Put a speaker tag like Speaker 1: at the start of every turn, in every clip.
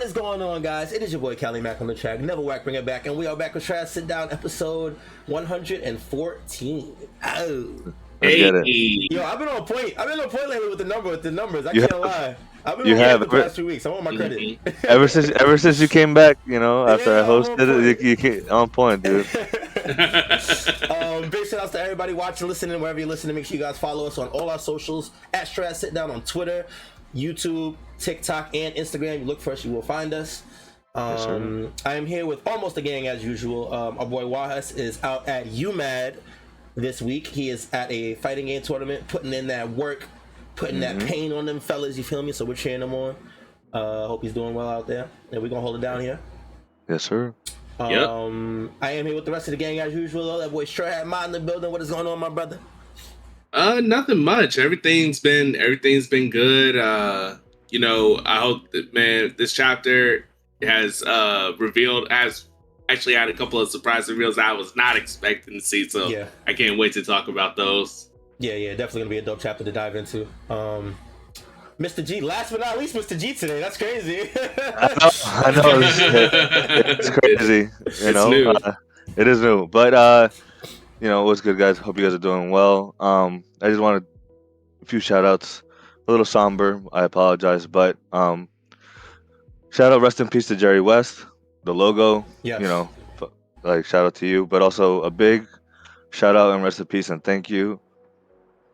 Speaker 1: is going on, guys? It is your boy Cali Mac on the track. Never whack, bring it back, and we are back with Strawhat Sitdown, episode 114. Oh,
Speaker 2: Let's get it.
Speaker 1: Yo, I've been on point. Lately with the numbers. I can't lie. I've been
Speaker 2: You
Speaker 1: on
Speaker 2: have
Speaker 1: point the past 2 weeks. I want my credit.
Speaker 2: ever since you came back, you know, after
Speaker 1: Yeah,
Speaker 2: I hosted it, you came on point, dude.
Speaker 1: Big shout outs to everybody watching, listening, wherever you're listening. Make sure you guys follow us on all our socials at Strawhat Sitdown on Twitter, YouTube, TikTok, and Instagram. You look for us, you will find us.
Speaker 2: Yes,
Speaker 1: I am here with almost the gang as usual. Our boy YHuss is out at UMAD this week. He is at a fighting game tournament, putting in that work, putting that pain on them fellas. You feel me? So we're cheering him on. Hope he's doing well out there, and we're gonna hold it down here.
Speaker 2: Yes, sir.
Speaker 1: I am here with the rest of the gang as usual. Though. That boy Strawhat Mod in the building. What is going on, my brother?
Speaker 3: Nothing much. Everything's been good. You know, I hope that, man, this chapter has actually had a couple of surprise reveals I was not expecting to see. So
Speaker 1: yeah.
Speaker 3: I can't wait to talk about those.
Speaker 1: Yeah, definitely gonna be a dope chapter to dive into. Mr. G, last but not least, Mr. G today. That's crazy.
Speaker 2: I know. It's crazy. It is new. But you know, what's good, guys? Hope you guys are doing well. I just wanted a few shout outs. A little somber. I apologize, but shout out, rest in peace to Jerry West, the logo.
Speaker 1: Yes.
Speaker 2: You know, like shout out to you, but also a big shout out and rest in peace and thank you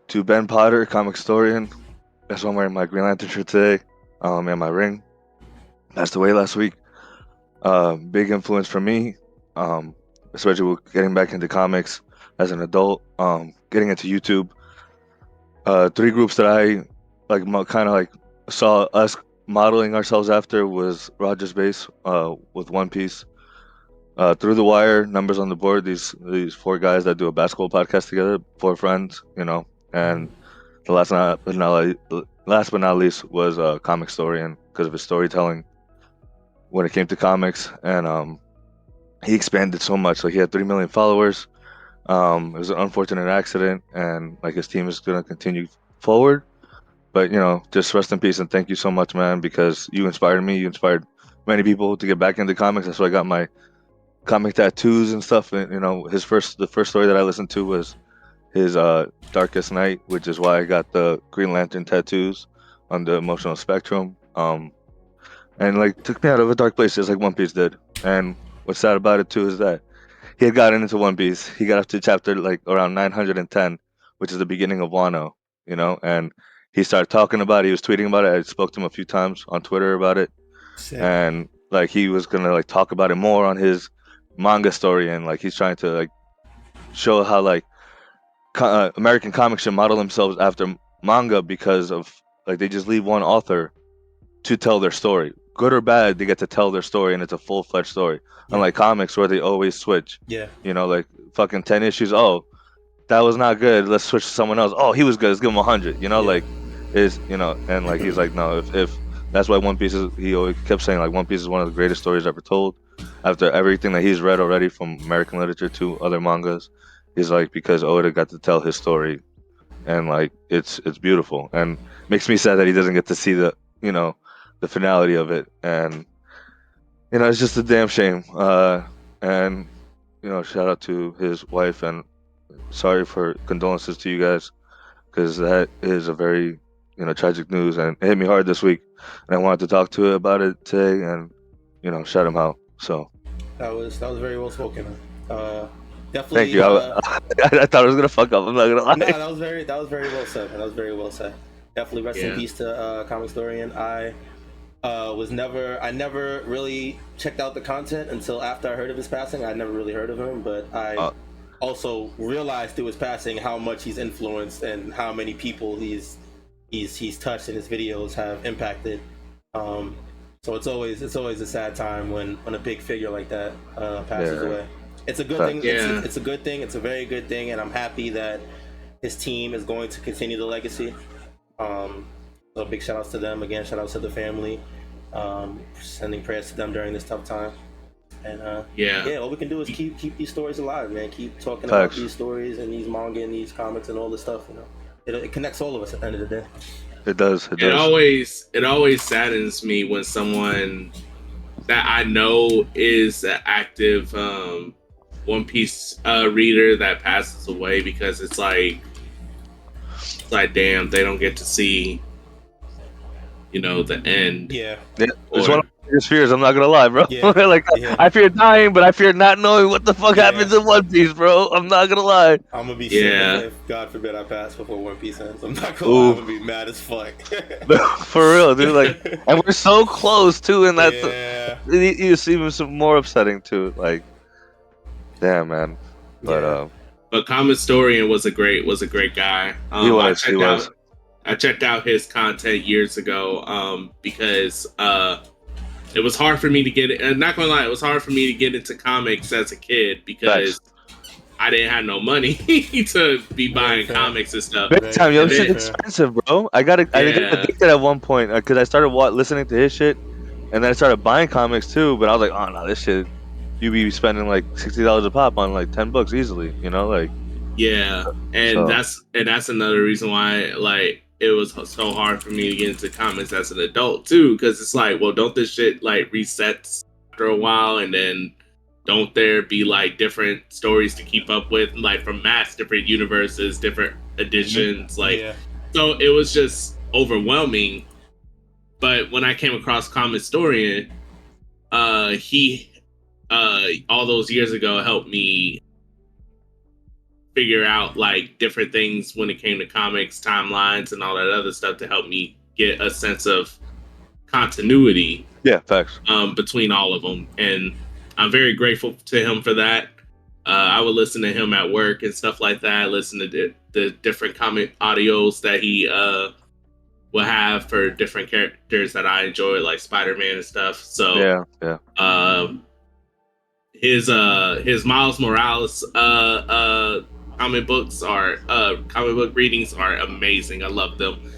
Speaker 2: to Ben Potter, comic historian. That's why I'm wearing my Green Lantern shirt today, and my ring. Passed away last week. Big influence for me, especially with getting back into comics as an adult, getting into YouTube. 3 groups that I kind of saw us modeling ourselves after was Roger's Base with One Piece. Through the Wire, Numbers on the Board. These 4 guys that do a basketball podcast together, 4 friends, you know, and the last but not least was Comic Historian because of his storytelling when it came to comics, and he expanded so much. Like he had 3 million followers. It was an unfortunate accident, and like his team is gonna continue forward. But you know, just rest in peace and thank you so much, man, because you inspired me. You inspired many people to get back into comics. That's why I got my comic tattoos and stuff. And you know, the first story that I listened to was his Darkest Night, which is why I got the Green Lantern tattoos on the emotional spectrum. And like took me out of a dark place just like One Piece did. And what's sad about it too is that he had gotten into One Piece. He got up to chapter like around 910, which is the beginning of Wano, you know, and he started talking about it. He was tweeting about it. I spoke to him a few times on Twitter about it.
Speaker 1: Sick.
Speaker 2: And like he was gonna like talk about it more on his manga story, and like he's trying to like show how like American comics should model themselves after manga because of like they just leave one author to tell their story, good or bad. They get to tell their story, and it's a full-fledged story.
Speaker 1: Yeah.
Speaker 2: Unlike comics, where they always switch.
Speaker 1: Yeah.
Speaker 2: You know, like fucking 10 issues. Oh, that was not good. Let's switch to someone else. Oh, he was good. Let's give him 100. You know, like is you know, and like he's like no. If that's why One Piece is. He always kept saying like One Piece is one of the greatest stories ever told. After everything that he's read already from American literature to other mangas. Is like because Oda got to tell his story, and like it's beautiful, and makes me sad that he doesn't get to see the finality of it, and you know it's just a damn shame. And you know shout out to his wife, and sorry for condolences to you guys, because that is a very tragic news, and it hit me hard this week, and I wanted to talk to about it today, and shout him out. So
Speaker 1: that was very well spoken. Definitely.
Speaker 2: Thank you. I thought I was gonna fuck up. I'm not gonna lie.
Speaker 1: No, that was very well said. Definitely rest in peace to Comic Historian. I never really checked out the content until after I heard of his passing. I never really heard of him, but I also realized through his passing how much he's influenced and how many people he's touched and his videos have impacted. So it's always a sad time when a big figure like that passes away. It's a good thing.
Speaker 3: Yeah.
Speaker 1: It's a good thing. It's a very good thing, and I'm happy that his team is going to continue the legacy. So big shout outs to them again. Shout outs to the family. Sending prayers to them during this tough time. And all we can do is keep these stories alive, man. Keep talking about these stories and these manga and these comics and all this stuff. You know, it connects all of us at the end of the day.
Speaker 2: It does.
Speaker 3: It always saddens me when someone that I know is an active One Piece reader that passes away, because it's like damn, they don't get to see, you know, the end.
Speaker 1: Yeah.
Speaker 2: It's one of my biggest fears. I'm not gonna lie, bro.
Speaker 1: Yeah.
Speaker 2: Like
Speaker 1: Yeah.
Speaker 2: I fear dying, but I fear not knowing what the fuck
Speaker 1: Yeah.
Speaker 2: happens in One Piece, bro. I'm not gonna lie.
Speaker 1: I'm gonna be
Speaker 3: Yeah.
Speaker 1: sick if God forbid I pass before One Piece ends. I'm not gonna lie, I'm gonna be mad as fuck.
Speaker 2: For real, dude. Like, and we're so close too, and that's
Speaker 1: Yeah.
Speaker 2: it's even some more upsetting too. Like, damn, man. But
Speaker 1: Yeah.
Speaker 3: But Common Historian was a great guy.
Speaker 2: He was.
Speaker 3: I checked out his content years ago because it was hard for me to get. Not gonna lie, it was hard for me to get into comics as a kid because I didn't have no money to be buying comics and stuff.
Speaker 2: Big time, yo, shit's expensive, bro. I got addicted at one point because I started listening to his shit, and then I started buying comics too. But I was like, oh no, this shit, you be spending like $60 a pop on like $10 easily, you know, like.
Speaker 3: Yeah, and that's another reason why like it was so hard for me to get into comics as an adult too, because it's like, well, don't this shit like resets after a while, and then don't there be like different stories to keep up with, like from different universes, different editions, like so it was just overwhelming. But when I came across Common Historian, he all those years ago helped me figure out like different things when it came to comics, timelines, and all that other stuff to help me get a sense of continuity.
Speaker 2: Yeah, facts.
Speaker 3: Between all of them, and I'm very grateful to him for that. I would listen to him at work and stuff like that. Listen to the different comic audios that he will have for different characters that I enjoy, like Spider-Man and stuff. So his Miles Morales comic book readings are amazing. I love them.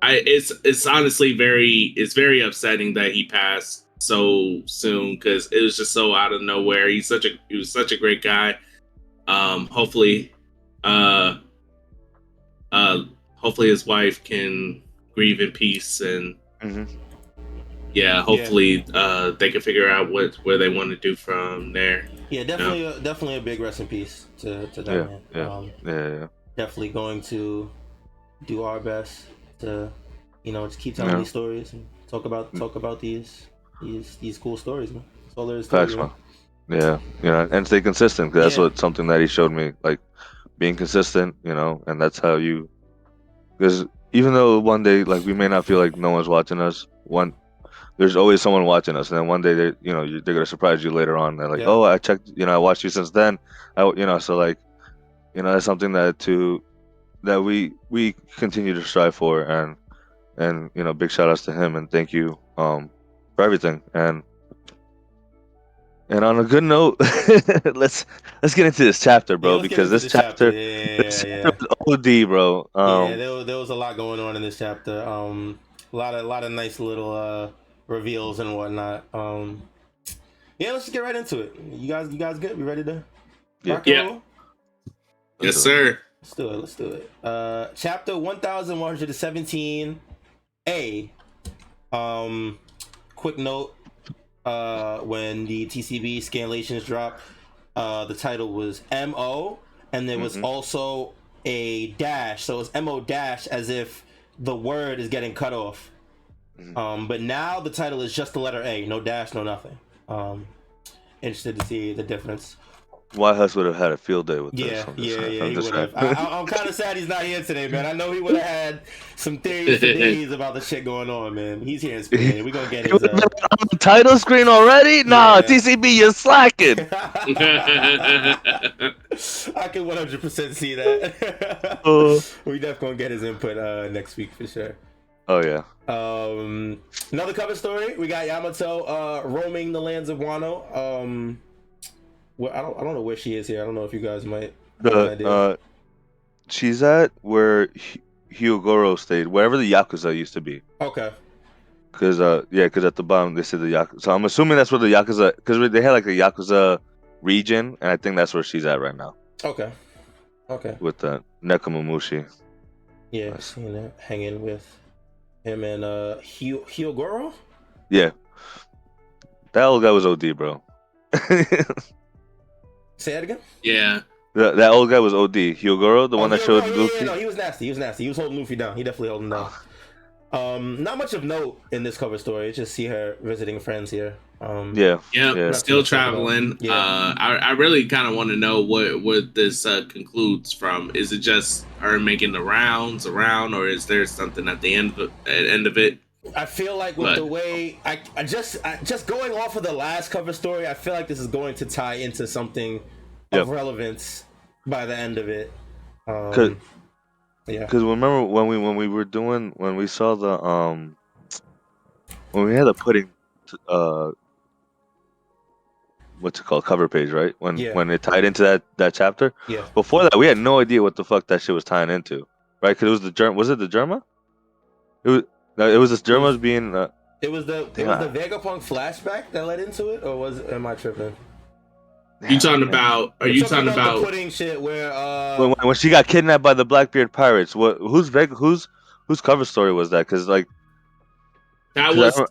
Speaker 3: It's honestly very upsetting that he passed so soon, because it was just so out of nowhere. He was such a great guy. Hopefully his wife can grieve in peace, and hopefully they can figure out where they want to do from there.
Speaker 1: Yeah, definitely a big rest in peace to that man. Definitely going to do our best to, you know, just keep telling these stories and talk about these cool stories, man. That's all there is to it, man.
Speaker 2: Yeah, and stay consistent, because that's something that he showed me, like being consistent, you know, and that's how you. Because even though one day, like, we may not feel like no one's watching us, there's always someone watching us, and then one day they're gonna surprise you later on. They're like, oh, I checked, you know, I watched you since then. So like, you know, that's something that we continue to strive for, and you know, big shout outs to him, and thank you for everything. And on a good note, let's get into this chapter, bro, because this chapter is OD, bro.
Speaker 1: There was a lot going on in this chapter. A lot of nice little reveals and whatnot. Let's just get right into it. You guys good? We ready to rock and roll?
Speaker 3: Yes, sir.
Speaker 1: Let's do it. Chapter 1117 A. Quick note. When the TCB scanlations dropped, the title was MO, and there was also a dash, so it's MO dash, as if the word is getting cut off. But now the title is just the letter A, no dash, no nothing. Interested to see the difference.
Speaker 2: YHuss would have had a field day with
Speaker 1: this. He would have.
Speaker 2: Right.
Speaker 1: I'm kind of sad he's not here today, man. I know he would have had some theories for days about the shit going on, man. He's here in Spain. We're going to get his...
Speaker 2: on the title screen already? Nah, TCB, you're slacking.
Speaker 1: I can 100% see that. We definitely going to get his input next week for sure.
Speaker 2: Oh, yeah.
Speaker 1: Another cover story. We got Yamato roaming the lands of Wano. Well, I don't know where she is here. I don't know if you guys might have an idea.
Speaker 2: She's at where Hyogoro stayed, wherever the Yakuza used to be.
Speaker 1: Okay.
Speaker 2: Because at the bottom they said the Yakuza. So I'm assuming that's where the Yakuza, because they had like a Yakuza region, and I think that's where she's at right now.
Speaker 1: Okay.
Speaker 2: With the Nekomamushi.
Speaker 1: Yeah, seeing that hanging with Him and Hyogoro.
Speaker 2: Yeah, that old guy was OD, bro.
Speaker 1: Say that again.
Speaker 3: Yeah.
Speaker 2: That old guy was OD. Hyogoro, the one that showed Luffy.
Speaker 1: No, he was nasty. He was nasty. He was holding Luffy down. He definitely held him down. Not much of note in this cover story. It's just see her visiting friends here.
Speaker 2: Yeah.
Speaker 3: Still traveling.
Speaker 1: Yeah.
Speaker 3: I really kind of want to know what this concludes from. Is it just her making the rounds around, or is there something at the end of it?
Speaker 1: I feel like with the way I just going off of the last cover story, I feel like this is going to tie into something of relevance by the end of it.
Speaker 2: Because remember when we saw the when we had the pudding what's it called, cover page, right? When it tied into that chapter.
Speaker 1: Yeah.
Speaker 2: Before that, we had no idea what the fuck that shit was tying into, right? Because it was the Was it the Germa? It was this Germa's being.
Speaker 1: It was the Vegapunk flashback that led into it, or am I tripping?
Speaker 3: You talking about? Are you talking about
Speaker 1: the pudding shit where
Speaker 2: when she got kidnapped by the Blackbeard pirates? Whose cover story was that? Because like
Speaker 3: that was the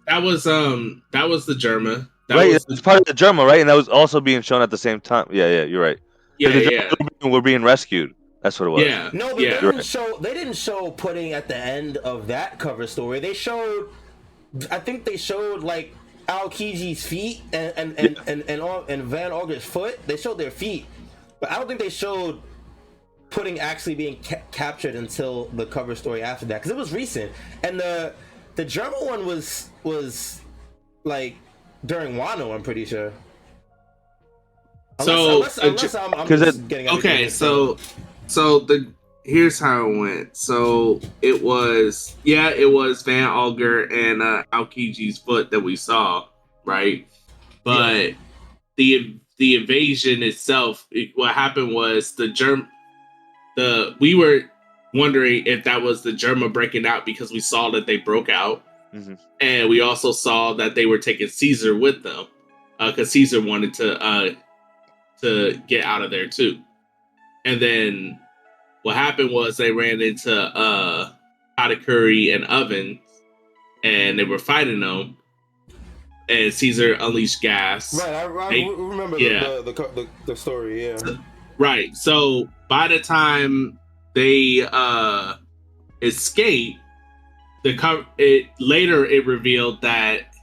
Speaker 3: Germa.
Speaker 2: It's part of the Germa, right? And that was also being shown at the same time. Yeah, you're right.
Speaker 3: Yeah.
Speaker 2: We're being rescued. That's what it was.
Speaker 3: Yeah.
Speaker 1: No, but they didn't show pudding at the end of that cover story. They showed, I think they showed like Aokiji's feet and Van Auger's foot. They showed their feet, but I don't think they showed pudding actually being captured until the cover story after that, because it was recent. And the German one was like during Wano, I'm pretty sure. Unless I'm just getting
Speaker 3: okay. So here's how it went. So it was Van Auger and Aokiji's foot that we saw, right? But the invasion itself, what happened was we were wondering if that was the Germa breaking out, because we saw that they broke out.
Speaker 2: Mm-hmm.
Speaker 3: And we also saw that they were taking Caesar with them, because Caesar wanted to get out of there too. And then what happened was they ran into Katakuri and Ovens, and they were fighting them. And Caesar unleashed gas.
Speaker 1: Right, I remember the story. Yeah.
Speaker 3: Right. So by the time they escaped, it revealed that,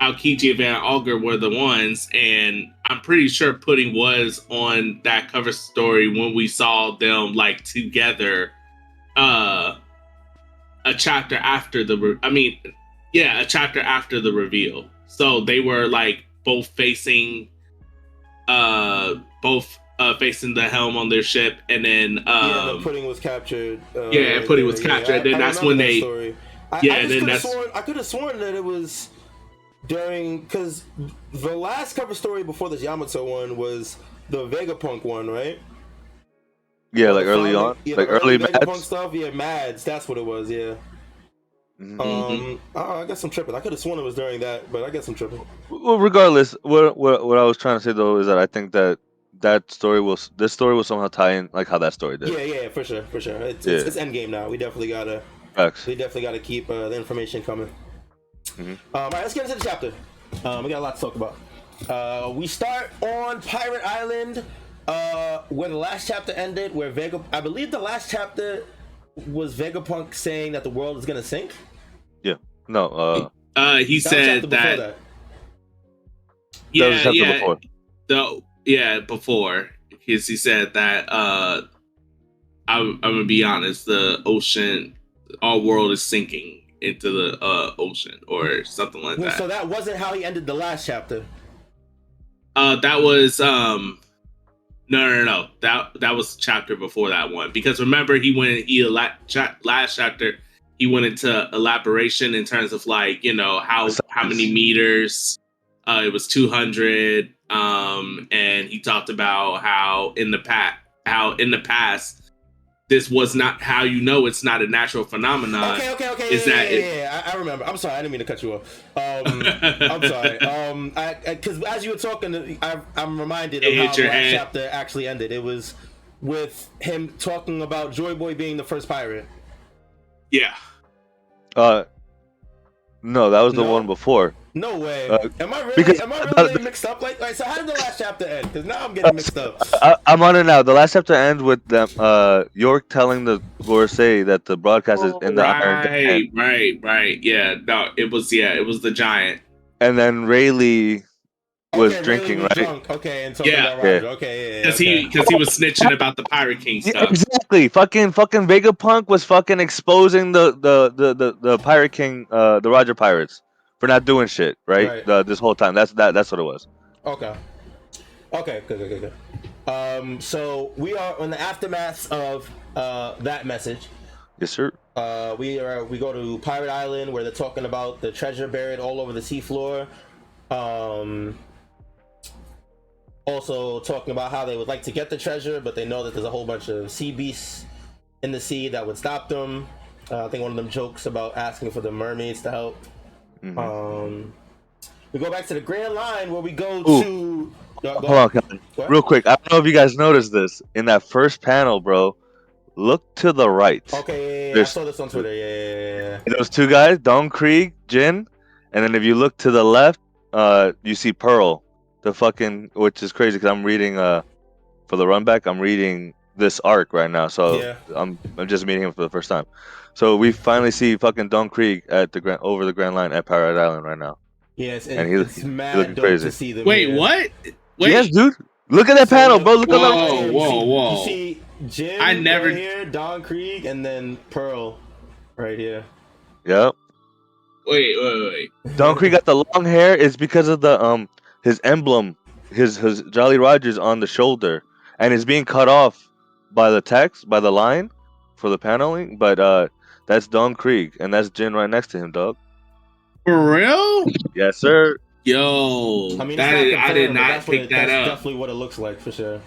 Speaker 3: Aokiji and Van Auger were the ones, and I'm pretty sure Pudding was on that cover story when we saw them like together a chapter after the reveal. So they were like both facing facing the helm on their ship, and then
Speaker 1: the Pudding was captured.
Speaker 3: Pudding was captured. And then that's when they story.
Speaker 1: I could have sworn that it was during, because the last cover story before this Yamato one was the Vegapunk one, right?
Speaker 2: Yeah, like early on, like early
Speaker 1: Vegapunk
Speaker 2: Mads
Speaker 1: stuff. Yeah, Mads. That's what it was. Yeah. I guess I'm tripping. I could have sworn it was during that, but I guess I'm tripping.
Speaker 2: Well, regardless, what I was trying to say though is that I think that this story will somehow tie in like how that story did.
Speaker 1: Yeah, for sure. It's endgame now. We definitely gotta keep the information coming. All right, let's get into the chapter. We got a lot to talk about. We start on Pirate Island, where the last chapter ended. Where I believe the last chapter was Vegapunk saying that the world is gonna sink.
Speaker 2: Yeah. No.
Speaker 3: He said that. Before, because he said that. I'm gonna be honest. The ocean, our world is sinking into the ocean or something like that.
Speaker 1: So that wasn't how he ended the last chapter.
Speaker 3: That was no. That was chapter before that one, because remember last chapter he went into elaboration in terms of like how many meters. It was 200. And he talked about how in the past this was not how it's not a natural phenomenon.
Speaker 1: Okay. I remember. I'm sorry, I didn't mean to cut you off. I'm sorry. Because as you were talking, I'm reminded of how the last chapter actually ended. It was with him talking about Joy Boy being the first pirate.
Speaker 3: Yeah.
Speaker 2: No, that was the
Speaker 1: No?
Speaker 2: one before.
Speaker 1: No way. Am I
Speaker 2: Because
Speaker 1: really getting mixed up? Like, so how did the last chapter end? Because now I'm getting mixed up.
Speaker 2: I'm on it now. The last chapter ends with them, York telling the Gorosei that the broadcast is in the Iron Giant.
Speaker 3: Right. Yeah, no, it was the giant.
Speaker 2: And then Rayleigh was
Speaker 1: Okay,
Speaker 2: drinking,
Speaker 1: Rayleigh was
Speaker 2: right?
Speaker 1: drunk. Okay, and talking
Speaker 3: Yeah.
Speaker 1: about Roger. Okay, yeah.
Speaker 3: Because
Speaker 1: Okay.
Speaker 3: he was snitching about the Pirate King
Speaker 2: Yeah,
Speaker 3: stuff.
Speaker 2: exactly. Fucking Vegapunk was fucking exposing the Pirate King, the Roger Pirates for not doing shit, right?
Speaker 1: Right.
Speaker 2: This whole time. That's what it was.
Speaker 1: Okay. Okay. Good. So we are in the aftermath of that message.
Speaker 2: Yes, sir.
Speaker 1: We go to Pirate Island where they're talking about the treasure buried all over the seafloor. Also talking about how they would like to get the treasure, but they know that there's a whole bunch of sea beasts in the sea that would stop them. I think one of them jokes about asking for the mermaids to help.
Speaker 2: Mm-hmm.
Speaker 1: We go back to the Grand Line where we go
Speaker 2: Ooh.
Speaker 1: to.
Speaker 2: Hold on, Kevin. Real quick. I don't know if you guys noticed this in that first panel, bro. Look to the right.
Speaker 1: Okay, I saw this on Twitter. Yeah.
Speaker 2: Those two guys, Don Krieg, Jin, and then if you look to the left, you see Pearl, the fucking, which is crazy because I'm reading for the run back. I'm reading this arc right now, so
Speaker 1: Yeah.
Speaker 2: I'm just meeting him for the first time. So we finally see fucking Don Krieg at the over the Grand Line at Pirate Island right now.
Speaker 1: Yes,
Speaker 2: and
Speaker 1: it's mad dope
Speaker 2: crazy
Speaker 1: to see them.
Speaker 3: Wait, what? Wait.
Speaker 2: Yes, dude. Look at that panel, bro. Look at
Speaker 3: that. Whoa.
Speaker 1: You see Jim right here, Don Krieg, and then Pearl right here.
Speaker 2: Yep.
Speaker 3: Wait.
Speaker 2: Don Krieg got the long hair. It's because of the his emblem, his Jolly Rogers on the shoulder, and it's being cut off by the text, by the line for the paneling. But that's Don Krieg, and that's Jin right next to him, dog.
Speaker 3: For real?
Speaker 2: Yes, sir.
Speaker 3: Yo,
Speaker 1: I mean,
Speaker 3: I did not pick that
Speaker 1: that's
Speaker 3: up.
Speaker 1: Definitely what it looks like for sure.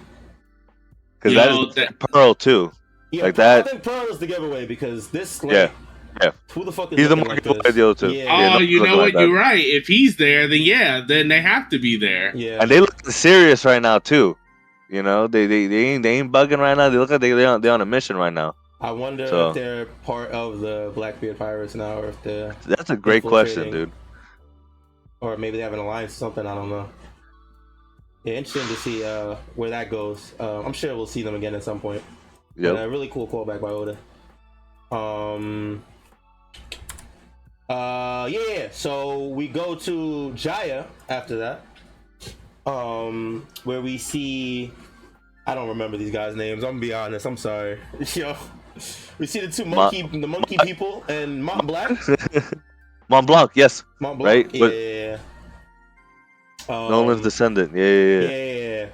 Speaker 2: Because that is Pearl too.
Speaker 1: Yeah,
Speaker 2: like
Speaker 1: Pearl,
Speaker 2: that.
Speaker 1: I think Pearl is the giveaway because this.
Speaker 2: Yeah.
Speaker 1: Who the fuck is
Speaker 2: he's the
Speaker 1: more
Speaker 2: like the other two.
Speaker 1: Yeah.
Speaker 3: Oh, you know what? You're right. If he's there, then they have to be there.
Speaker 1: Yeah.
Speaker 2: And they look serious right now too. You know, they ain't bugging right now. They look like they're on a mission right now.
Speaker 1: I wonder if they're part of the Blackbeard Pirates now, or if they're.
Speaker 2: That's a great question, dude.
Speaker 1: Or maybe they have an alliance or something. I don't know. Yeah, interesting to see where that goes. I'm sure we'll see them again at some point.
Speaker 2: Yeah.
Speaker 1: A really cool callback by Oda. Yeah. So we go to Jaya after that. Where we see. I don't remember these guys' names. I'm gonna be honest. I'm sorry. Yo, we see the monkey people and Mont Blanc.
Speaker 2: Mont Blanc, yes.
Speaker 1: Mont Blanc, right? Yeah.
Speaker 2: Nolan's descendant. Yeah.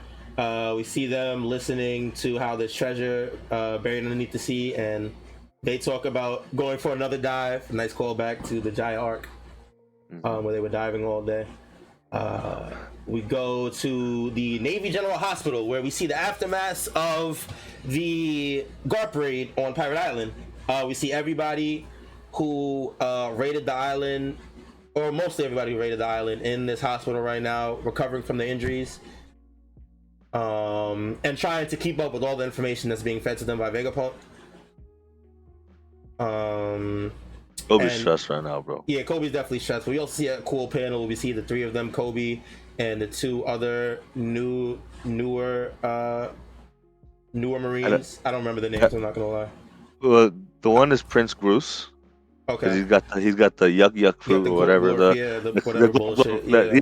Speaker 1: We see them listening to how there's treasure buried underneath the sea, and they talk about going for another dive. Nice callback to the Jaya arc, where they were diving all day. We go to the Navy General Hospital where we see the aftermath of the Garp raid on Pirate Island. We see everybody who raided the island, or mostly everybody who raided the island, in this hospital right now, recovering from the injuries, and trying to keep up with all the information that's being fed to them by Vegapunk.
Speaker 2: Kobe's stressed right now, bro.
Speaker 1: Yeah, Kobe's definitely stressed. We also see a cool panel. We see the three of them, Kobe and the two other newer Marines. I don't remember the names. I'm not gonna lie.
Speaker 2: Well, the one is Prince Groose.
Speaker 1: Okay.
Speaker 2: He's got the yuck fruit or whatever.
Speaker 1: Whatever bullshit.
Speaker 2: You're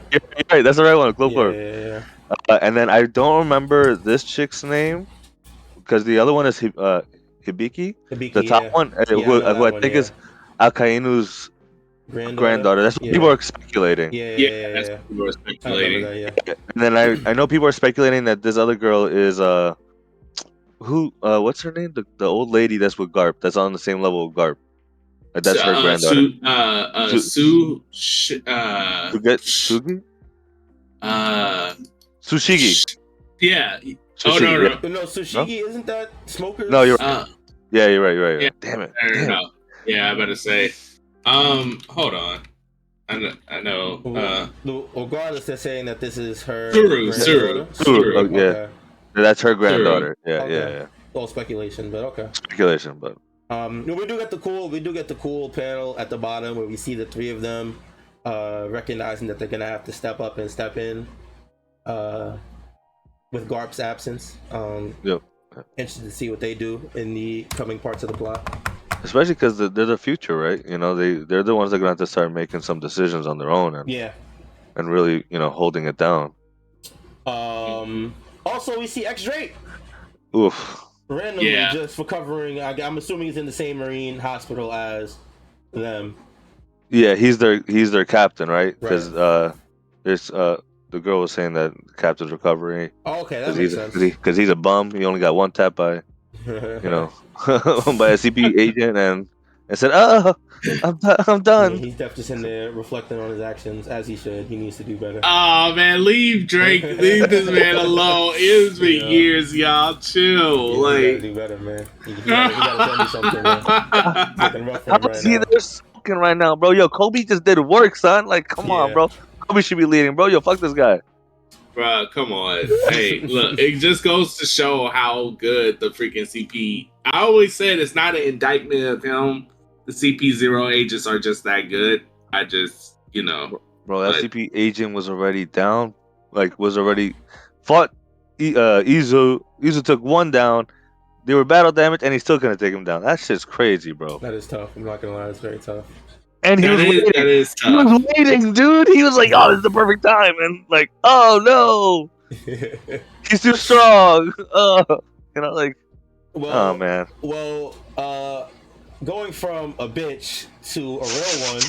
Speaker 2: right. That's the right one. Glowcorp.
Speaker 1: Yeah.
Speaker 2: And then I don't remember this chick's name because the other one is Hibiki. The top one, who I think is Akainu's granddaughter. That's what people are speculating.
Speaker 1: Yeah. That's what
Speaker 3: people are speculating.
Speaker 2: And then I know people are speculating that this other girl is what's her name? The old lady that's with Garp. That's on the same level with Garp. That's her granddaughter. Tsushigi.
Speaker 3: Yeah.
Speaker 2: Tsushigi,
Speaker 1: no, Tsushigi isn't that Smoker?
Speaker 2: No, you're right. Yeah, you're right. Yeah. Damn it.
Speaker 3: Yeah, I better say. Hold on. I know.
Speaker 1: Regardless, they're saying that this is her.
Speaker 3: Suru.
Speaker 2: Oh, yeah. Okay. That's her granddaughter. Yeah.
Speaker 1: All speculation, but okay.
Speaker 2: Speculation, but
Speaker 1: We do get the cool panel at the bottom where we see the three of them recognizing that they're gonna have to step up and step in with Garp's absence.
Speaker 2: Yep.
Speaker 1: Interested to see what they do in the coming parts of the plot.
Speaker 2: Especially because they're the future, right? You know, they're the ones that are gonna have to start making some decisions on their own and really, holding it down.
Speaker 1: Also, we see X Drake.
Speaker 2: Oof.
Speaker 1: Randomly, just recovering. I'm assuming he's in the same Marine hospital as them.
Speaker 2: Yeah, he's their captain, right? Because there's the girl was saying that the captain's recovering.
Speaker 1: Oh, okay, that makes sense.
Speaker 2: Because he's a bum. He only got one tap by, by a CP agent, and said, "Oh, I'm done."
Speaker 1: Yeah, he's definitely sitting there reflecting on his actions as he should. He needs to do better.
Speaker 3: Oh man, leave Drake, leave this man alone. It's been years, y'all. Chill,
Speaker 1: he gotta do better, man. He gotta tell me something, man. It's looking rough for him right now.
Speaker 2: They're smoking right now, bro. Yo, Kobe just did work, son. Like, come on, bro. Kobe should be leading, bro. Yo, fuck this guy.
Speaker 3: Bro, come on. Hey, look, it just goes to show how good the freaking CP. I always said it's not an indictment of him. The CP0 agents are just that good. I just,
Speaker 2: Bro, that CP agent was already down. Like, was already fought. Izu took one down. They were battle damage, and he's still gonna take him down. That shit's crazy, bro.
Speaker 1: That is tough. I'm not gonna lie, it's very tough.
Speaker 2: And he was waiting.
Speaker 3: That is tough.
Speaker 2: He was waiting, dude. He was like, "Oh, this is the perfect time," and like, "Oh no, he's too strong." Like, oh man.
Speaker 1: Well, going from a bitch to a real one.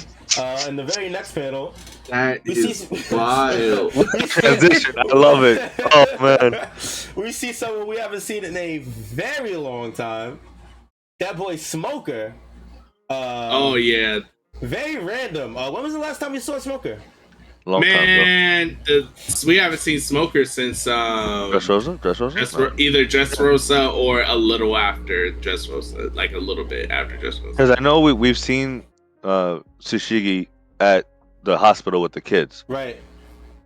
Speaker 1: In the very next panel,
Speaker 3: that is wild.
Speaker 2: Transition. I love it. Oh man.
Speaker 1: We see someone we haven't seen in a very long time. That boy Smoker.
Speaker 3: Oh yeah.
Speaker 1: Very random. When was the last time you saw Smoker?
Speaker 2: Long time,
Speaker 3: bro. We haven't seen Smoker since
Speaker 2: Dressrosa?
Speaker 3: Either Dressrosa or a little after Dressrosa, like a little bit after Dressrosa.
Speaker 2: Because I know we've seen Tsushigi at the hospital with the kids.
Speaker 1: Right.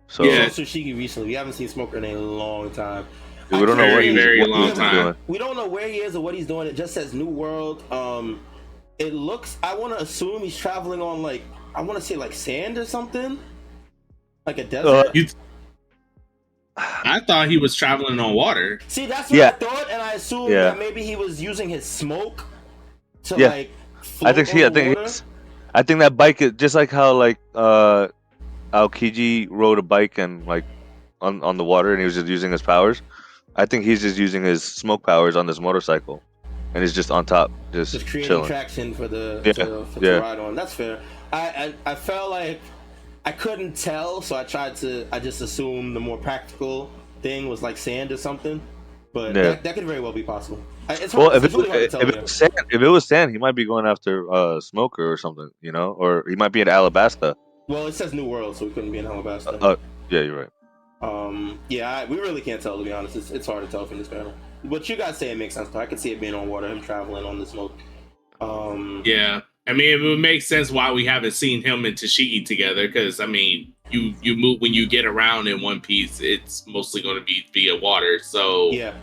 Speaker 2: So
Speaker 1: yeah, Tsushigi recently. We haven't seen Smoker in a long time.
Speaker 2: We don't know what he's doing.
Speaker 1: We don't know where he is or what he's doing. It just says New World. It looks. I want to assume he's traveling on I want to say sand or something, like a desert.
Speaker 3: I thought he was traveling on water.
Speaker 1: See, that's what I thought, and I assumed that maybe he was using his smoke to float
Speaker 2: I think that bike is just like how Aokiji rode a bike and on the water, and he was just using his powers. I think he's just using his smoke powers on this motorcycle. And he's just on top, just
Speaker 1: creating
Speaker 2: chilling.
Speaker 1: traction for to ride on. That's fair. I felt like I couldn't tell, so I just assumed the more practical thing was sand or something. But that could very well be possible. It's hard,
Speaker 2: if it was sand, he might be going after Smoker or something, or he might be in Alabasta.
Speaker 1: Well, it says New World, so we couldn't be in Alabasta.
Speaker 2: Yeah, you're right.
Speaker 1: We really can't tell, to be honest. It's hard to tell from this panel. What you guys say, it makes sense, though. I can see it being on water, him traveling on the smoke.
Speaker 3: Yeah. I mean, it would make sense why we haven't seen him and Tashigi together, because, I mean, you move when you get around in One Piece, it's mostly going to be via water, so...
Speaker 1: Yeah.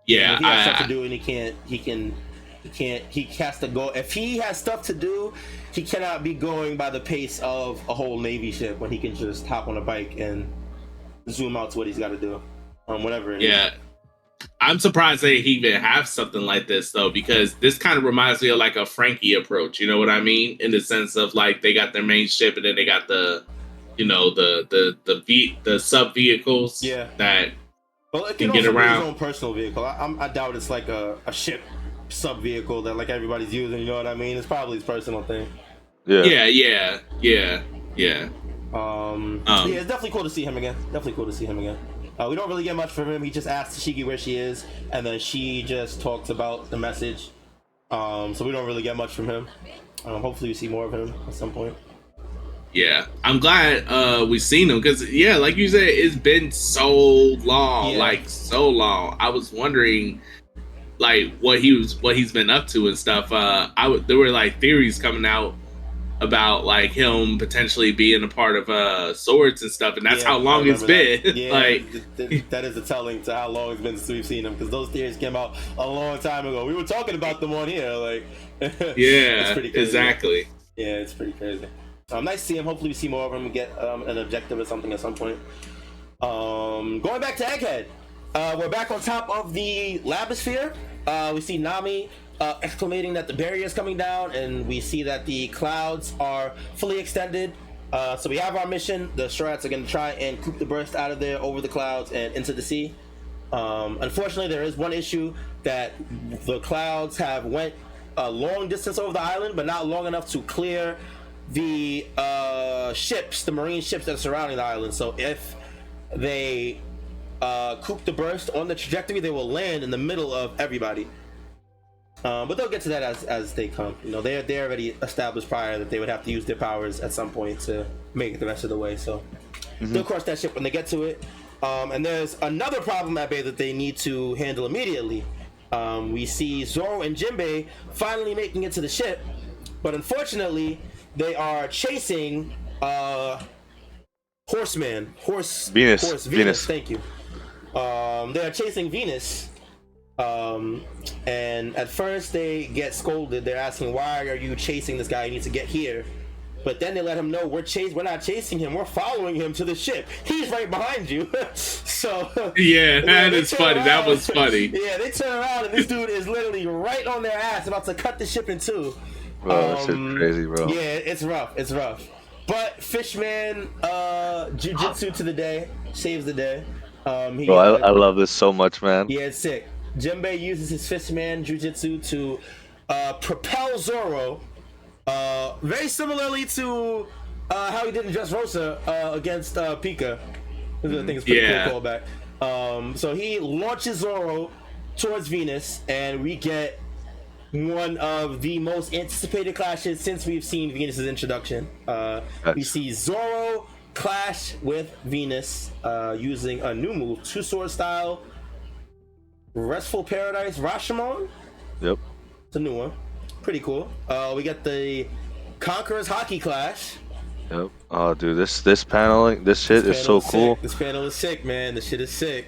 Speaker 3: Yeah.
Speaker 1: If he has stuff to do and he has to go... If he has stuff to do, he cannot be going by the pace of a whole Navy ship when he can just hop on a bike and zoom out to what he's got to do. Whatever it is.
Speaker 3: I'm surprised they even have something like this, though, because this kind of reminds me of a Franky approach. You know what I mean? In the sense of they got their main ship and then they got the sub vehicles that
Speaker 1: it
Speaker 3: can get around.
Speaker 1: His own personal vehicle. I doubt it's a ship sub vehicle that everybody's using. You know what I mean? It's probably his personal thing.
Speaker 3: Yeah.
Speaker 1: It's definitely cool to see him again. We don't really get much from him. He just asks Tashigi where she is, and then she just talks about the message. So we don't really get much from him. Hopefully we see more of him at some point.
Speaker 3: Yeah, I'm glad we've seen him because, like you said, it's been so long, so long. I was wondering, what he's been up to and stuff. There were theories coming out about like him potentially being a part of swords and stuff, and that's how long it's been.
Speaker 1: Yeah,
Speaker 3: like
Speaker 1: that is a telling to how long it's been since we've seen them, because those theories came out a long time ago. We were talking about them on here, like
Speaker 3: yeah,
Speaker 1: it's pretty crazy.
Speaker 3: exactly.
Speaker 1: Yeah, it's pretty crazy. Nice to see him. Hopefully, we see more of him and get an objective or something at some point. Going back to Egghead, we're back on top of the labosphere. We see Nami exclamating that the barrier is coming down, and we see that the clouds are fully extended. So we have our mission. The Strawhats are going to try and coop the burst out of there over the clouds and into the sea. Unfortunately, there is one issue, that the clouds have went a long distance over the island, but not long enough to clear the ships, the marine ships that are surrounding the island. So if they coop the burst on the trajectory, they will land in the middle of everybody. But they'll get to that as they come. You know, they already established prior that they would have to use their powers at some point to make it the rest of the way. So they'll crush that ship when they get to it. And there's another problem at bay that they need to handle immediately. We see Zoro and Jinbe finally making it to the ship, but unfortunately they are chasing Venus. Thank you. They are chasing Venus. And at first they get scolded. They're asking, why are you chasing this guy? You need to get here. But then they let him know, we're not chasing him, we're following him to the ship. He's right behind you. So
Speaker 3: yeah, that is funny. That was funny.
Speaker 1: Yeah, they turn around and this dude is literally right on their ass, about to cut the ship in two.
Speaker 2: Bro, that shit's crazy, bro.
Speaker 1: Yeah, it's rough. But Fishman Jiu-Jitsu to the day saves the day.
Speaker 2: I love this so much, man.
Speaker 1: Yeah, it's sick. Jinbe uses his Fishman Jiu-Jitsu to propel Zoro, very similarly to how he did in Dressrosa against Pika. I think it's pretty cool callback. So he launches Zoro towards Venus, and we get one of the most anticipated clashes since we've seen Venus's introduction. We see Zoro clash with Venus using a new move, two sword style, Restful Paradise Rashomon.
Speaker 2: Yep.
Speaker 1: It's a new one. Pretty cool. We got the Conqueror's Hockey Clash.
Speaker 2: Yep. Oh, dude, this paneling, this shit is so cool.
Speaker 1: This panel is sick, man. This shit is sick.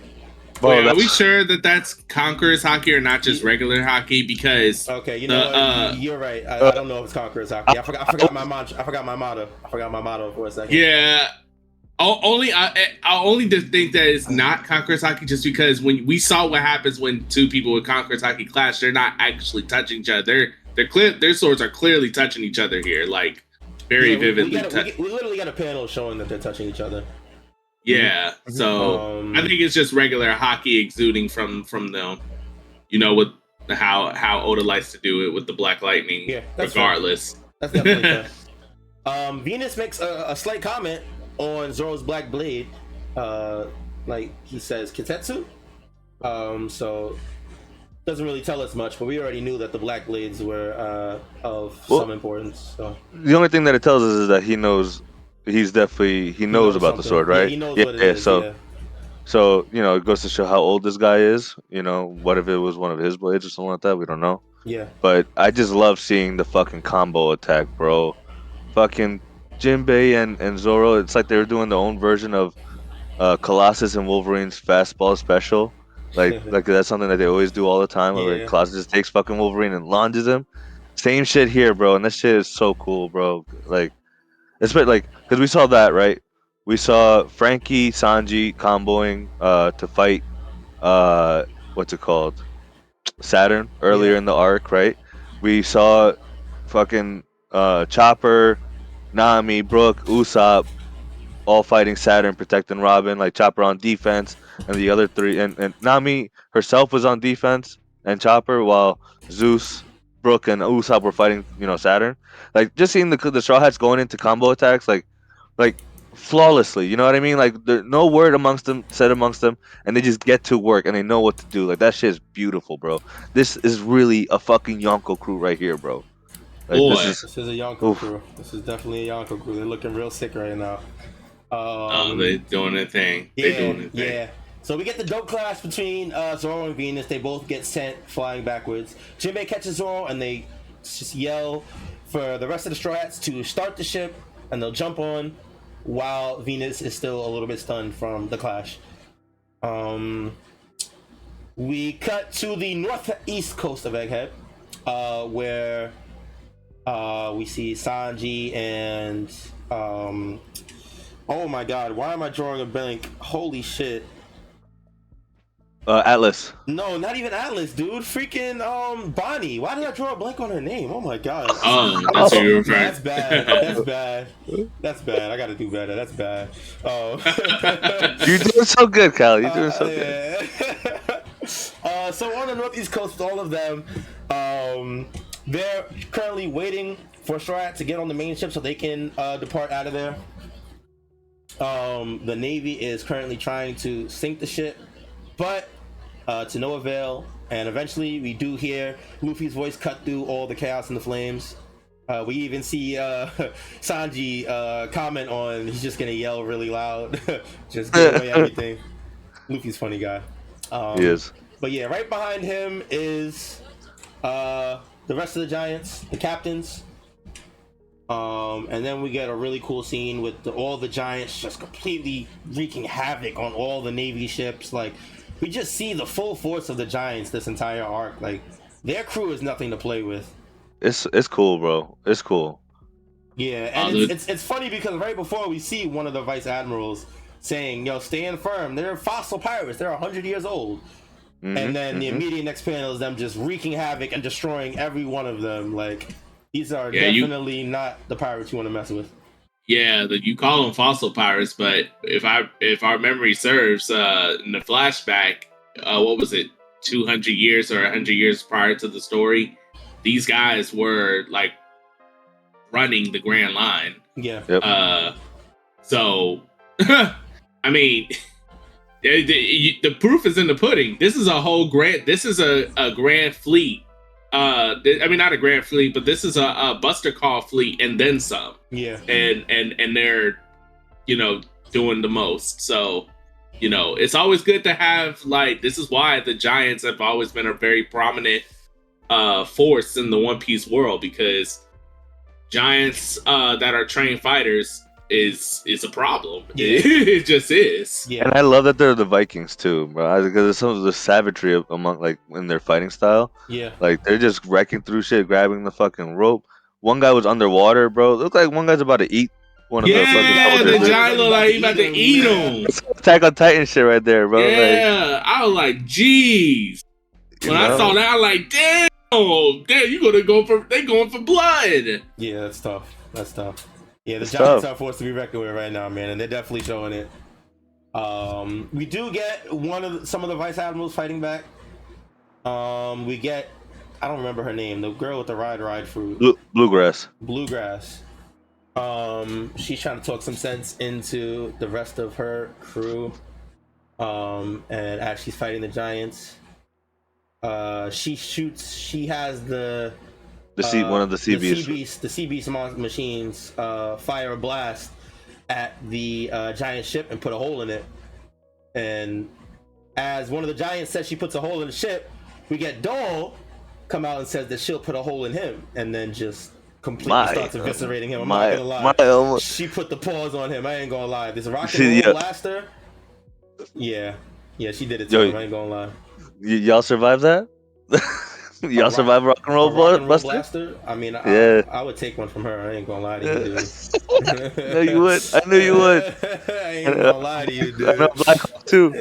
Speaker 3: Bro, wait, are we sure that that's Conqueror's Hockey or not just regular hockey? Because
Speaker 1: okay, you know what? You're right. I don't know if it's Conqueror's Hockey. I forgot my motto. I forgot my motto for a second.
Speaker 3: Yeah. I only think that it's not Conqueror's Hockey just because when we saw what happens when two people with Conqueror's Hockey clash, they're not actually touching each other. Their swords are clearly touching each other here, like very vividly.
Speaker 1: We literally got a panel showing that they're touching each other.
Speaker 3: Yeah, so I think it's just regular hockey exuding from them. You know, with how Oda likes to do it with the Black Lightning. Yeah, regardless.
Speaker 1: Fair. That's definitely fair. Venus makes a slight comment on Zoro's Black Blade, like he says Kitetsu. So doesn't really tell us much, but we already knew that the Black Blades were of some importance. So
Speaker 2: the only thing that it tells us is that he knows about the sword, right?
Speaker 1: Yeah, he knows what it is.
Speaker 2: So you know, it goes to show how old this guy is. You know, what if it was one of his blades or something like that? We don't know.
Speaker 1: Yeah.
Speaker 2: But I just love seeing the fucking combo attack, bro. Fucking Jinbe and Zoro, it's like they were doing their own version of Colossus and Wolverine's fastball special. Like that's something that they always do all the time. Yeah. Where Colossus just takes fucking Wolverine and launches him. Same shit here, bro. And this shit is so cool, bro. Like, it's like, because we saw that, right? We saw Franky, Sanji comboing to fight, what's it called? Saturn earlier in the arc, right? We saw fucking Chopper, Nami, Brook, Usopp, all fighting Saturn, protecting Robin, like Chopper on defense, and the other three, and Nami herself was on defense, and Chopper, while Zeus, Brook, and Usopp were fighting, you know, Saturn. Like, just seeing the Straw Hats going into combo attacks, like flawlessly, you know what I mean? Like, there's no word said amongst them, and they just get to work, and they know what to do. Like, that shit is beautiful, bro. This is really a fucking Yonko crew right here, bro. Like,
Speaker 1: this is a Yonko crew. This is definitely a Yonko crew. They're looking real sick right now.
Speaker 3: They're doing their thing.
Speaker 1: Yeah. So we get the dope clash between Zoro and Venus. They both get sent flying backwards. Jinbe catches Zoro and they just yell for the rest of the Straw Hats to start the ship, and they'll jump on while Venus is still a little bit stunned from the clash. We cut to the northeast coast of Egghead, where we see Sanji and oh my god, why am I drawing a blank? Holy shit.
Speaker 2: Atlas.
Speaker 1: No, not even Atlas, dude. Freaking Bonnie. Why did I draw a blank on her name? Oh my god.
Speaker 3: Oh, that's what you were referring.
Speaker 1: That's bad. That's bad. That's bad. I gotta do better. That's bad. Oh.
Speaker 2: You're doing so good, Cal. You're doing so good.
Speaker 1: So on the northeast coast, with all of them, they're currently waiting for Straw Hat to get on the main ship so they can depart out of there. The Navy is currently trying to sink the ship, but to no avail. And eventually we do hear Luffy's voice cut through all the chaos and the flames. We even see Sanji comment on he's just gonna yell really loud, just give away everything. Luffy's a funny guy.
Speaker 2: He is.
Speaker 1: But yeah, right behind him is the rest of the Giants, the captains. And then we get a really cool scene with all the Giants just completely wreaking havoc on all the Navy ships. Like, we just see the full force of the Giants this entire arc. Like, their crew is nothing to play with.
Speaker 2: It's cool, bro. It's cool.
Speaker 1: Yeah, and it's funny because right before we see one of the vice admirals saying, "Yo, stand firm. They're fossil pirates. They're 100 years old." And then the immediate next panel is them just wreaking havoc and destroying every one of them. Like, these are definitely not the pirates you want to mess with.
Speaker 3: Yeah, you call them fossil pirates, but if our memory serves, in the flashback, what was it, 200 years or 100 years prior to the story, these guys were like running the Grand Line.
Speaker 1: Yeah.
Speaker 3: Yep. So, I mean, the proof is in the pudding. This is a whole grand. This is a grand fleet. I mean, not a grand fleet, but this is a Buster Call fleet and then some.
Speaker 1: Yeah.
Speaker 3: And they're, doing the most. So, it's always good to have, like, this is why the Giants have always been a very prominent force in the One Piece world, because Giants that are trained fighters is a problem. Yeah. It just is.
Speaker 2: Yeah. And I love that they're the Vikings too, bro. Because there's some of the savagery among, like, in their fighting style.
Speaker 1: Yeah.
Speaker 2: Like, they're just wrecking through shit, grabbing the fucking rope. One guy was underwater, bro. It looked like one guy's about to eat one of the fucking soldiers.
Speaker 3: The giant looked like he about to eat him.
Speaker 2: Attack on Titan shit right there, bro.
Speaker 3: Yeah, like, I was like, jeez. When I saw that, I was like, damn, you they going for blood.
Speaker 1: Yeah, that's tough. That's tough. Yeah, the Giants are forced to be reckoned with right now, man, and they're definitely showing it. We do get some of the vice admirals fighting back. We get, I don't remember her name, the girl with the ride fruit.
Speaker 2: Bluegrass.
Speaker 1: She's trying to talk some sense into the rest of her crew. And as she's fighting the Giants, she has
Speaker 2: one of the sea beasts.
Speaker 1: The sea beast machines fire a blast at the giant ship and put a hole in it. And as one of the Giants says she puts a hole in the ship, we get Dole come out and says that she'll put a hole in him, and then just completely starts eviscerating him. I'm not gonna lie. She put the paws on him. I ain't gonna lie. This rock and roll blaster. Yeah, she did it to him. I ain't gonna lie.
Speaker 2: Y'all survive that? Y'all survive rock and roll blaster?
Speaker 1: I mean, I would take one from her. I ain't gonna lie to you, dude.
Speaker 2: No, you would. I knew you would.
Speaker 1: I ain't gonna lie to you, dude.
Speaker 2: I know Black Hawk too.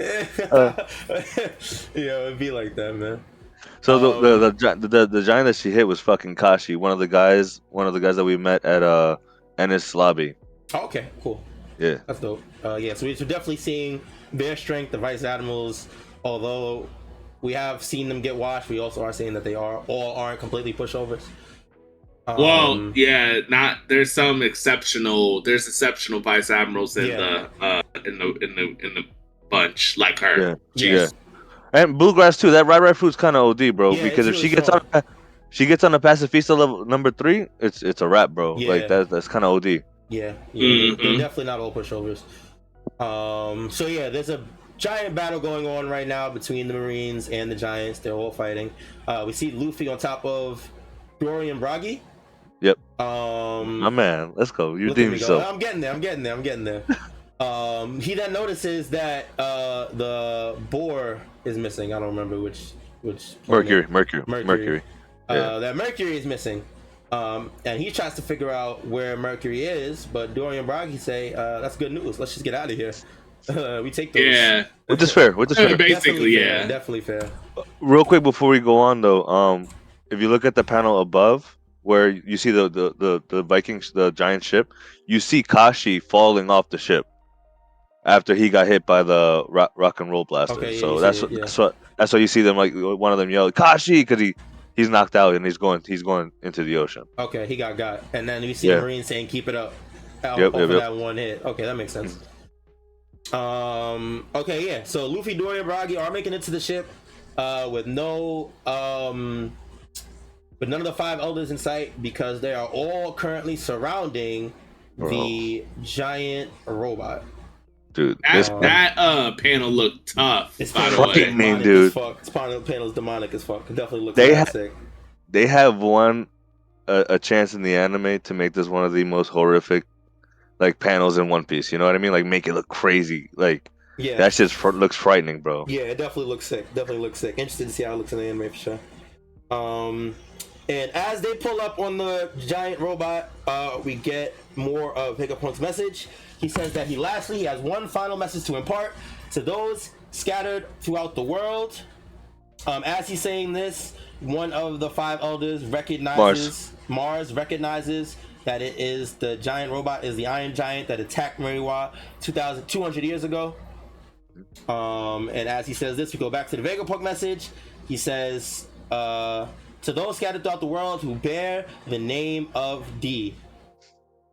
Speaker 1: Yeah, it'd be like that, man.
Speaker 2: So the giant that she hit was fucking Kashi, one of the guys that we met at Ennis lobby.
Speaker 1: Oh, okay, cool.
Speaker 2: Yeah,
Speaker 1: that's dope. So we're definitely seeing their strength, the vice admirals. Although we have seen them get washed, we also are seeing that they aren't completely pushovers.
Speaker 3: Well, yeah, there's exceptional vice admirals in the bunch, like her.
Speaker 2: Yeah. And Bluegrass too. That ride fruit's kind of OD, bro. Yeah, because if she gets on the Pacifista level number 3, it's a wrap, bro. Yeah. Like that's kind of OD.
Speaker 1: Yeah. They're definitely not all pushovers. So yeah, there's a giant battle going on right now between the Marines and the Giants. They're all fighting. We see Luffy on top of Dorian Bragi.
Speaker 2: Yep.
Speaker 1: My
Speaker 2: man, let's go. You
Speaker 1: look
Speaker 2: deem
Speaker 1: at me
Speaker 2: yourself.
Speaker 1: go. I'm getting there. He then notices that the boar is missing. I don't remember which planet.
Speaker 2: Mercury. Yeah.
Speaker 1: That Mercury is missing. And he tries to figure out where Mercury is, but Dorian Bragi say, that's good news. Let's just get out of here. We take those.
Speaker 3: Yeah.
Speaker 2: Which is fair.
Speaker 3: Basically,
Speaker 1: Definitely fair.
Speaker 2: Real quick before we go on though, if you look at the panel above where you see the Vikings, the giant ship, you see Kashi falling off the ship after he got hit by the rock and roll blaster.
Speaker 1: Okay, yeah,
Speaker 2: So that's why you see them, like one of them yell Kashi because he's knocked out and he's going into the ocean.
Speaker 1: Okay, he got, and then you see the Marine saying keep it up.
Speaker 2: Yep.
Speaker 1: That one hit. Okay, that makes sense. Okay, yeah. So Luffy, Dorian Bragi are making it to the ship with none of the 5 elders in sight because they are all currently surrounding the giant robot.
Speaker 2: Dude,
Speaker 3: that panel looked tough.
Speaker 1: It's
Speaker 2: frightening, dude.
Speaker 1: This panel's demonic as fuck. It definitely looks sick.
Speaker 2: They have a chance in the anime to make this one of the most horrific like panels in One Piece. You know what I mean? Like make it look crazy. Like that shit looks frightening, bro.
Speaker 1: Yeah, it definitely looks sick. Interested to see how it looks in the anime for sure. And as they pull up on the giant robot, we get more of Vegapunk's message. He says that he has one final message to impart to those scattered throughout the world. As he's saying this, one of the 5 elders Mars recognizes that it is the giant robot, is the Iron Giant that attacked Mariwa 200 years ago. And as he says this, we go back to the Vegapunk message. He says, to those scattered throughout the world who bear the name of D.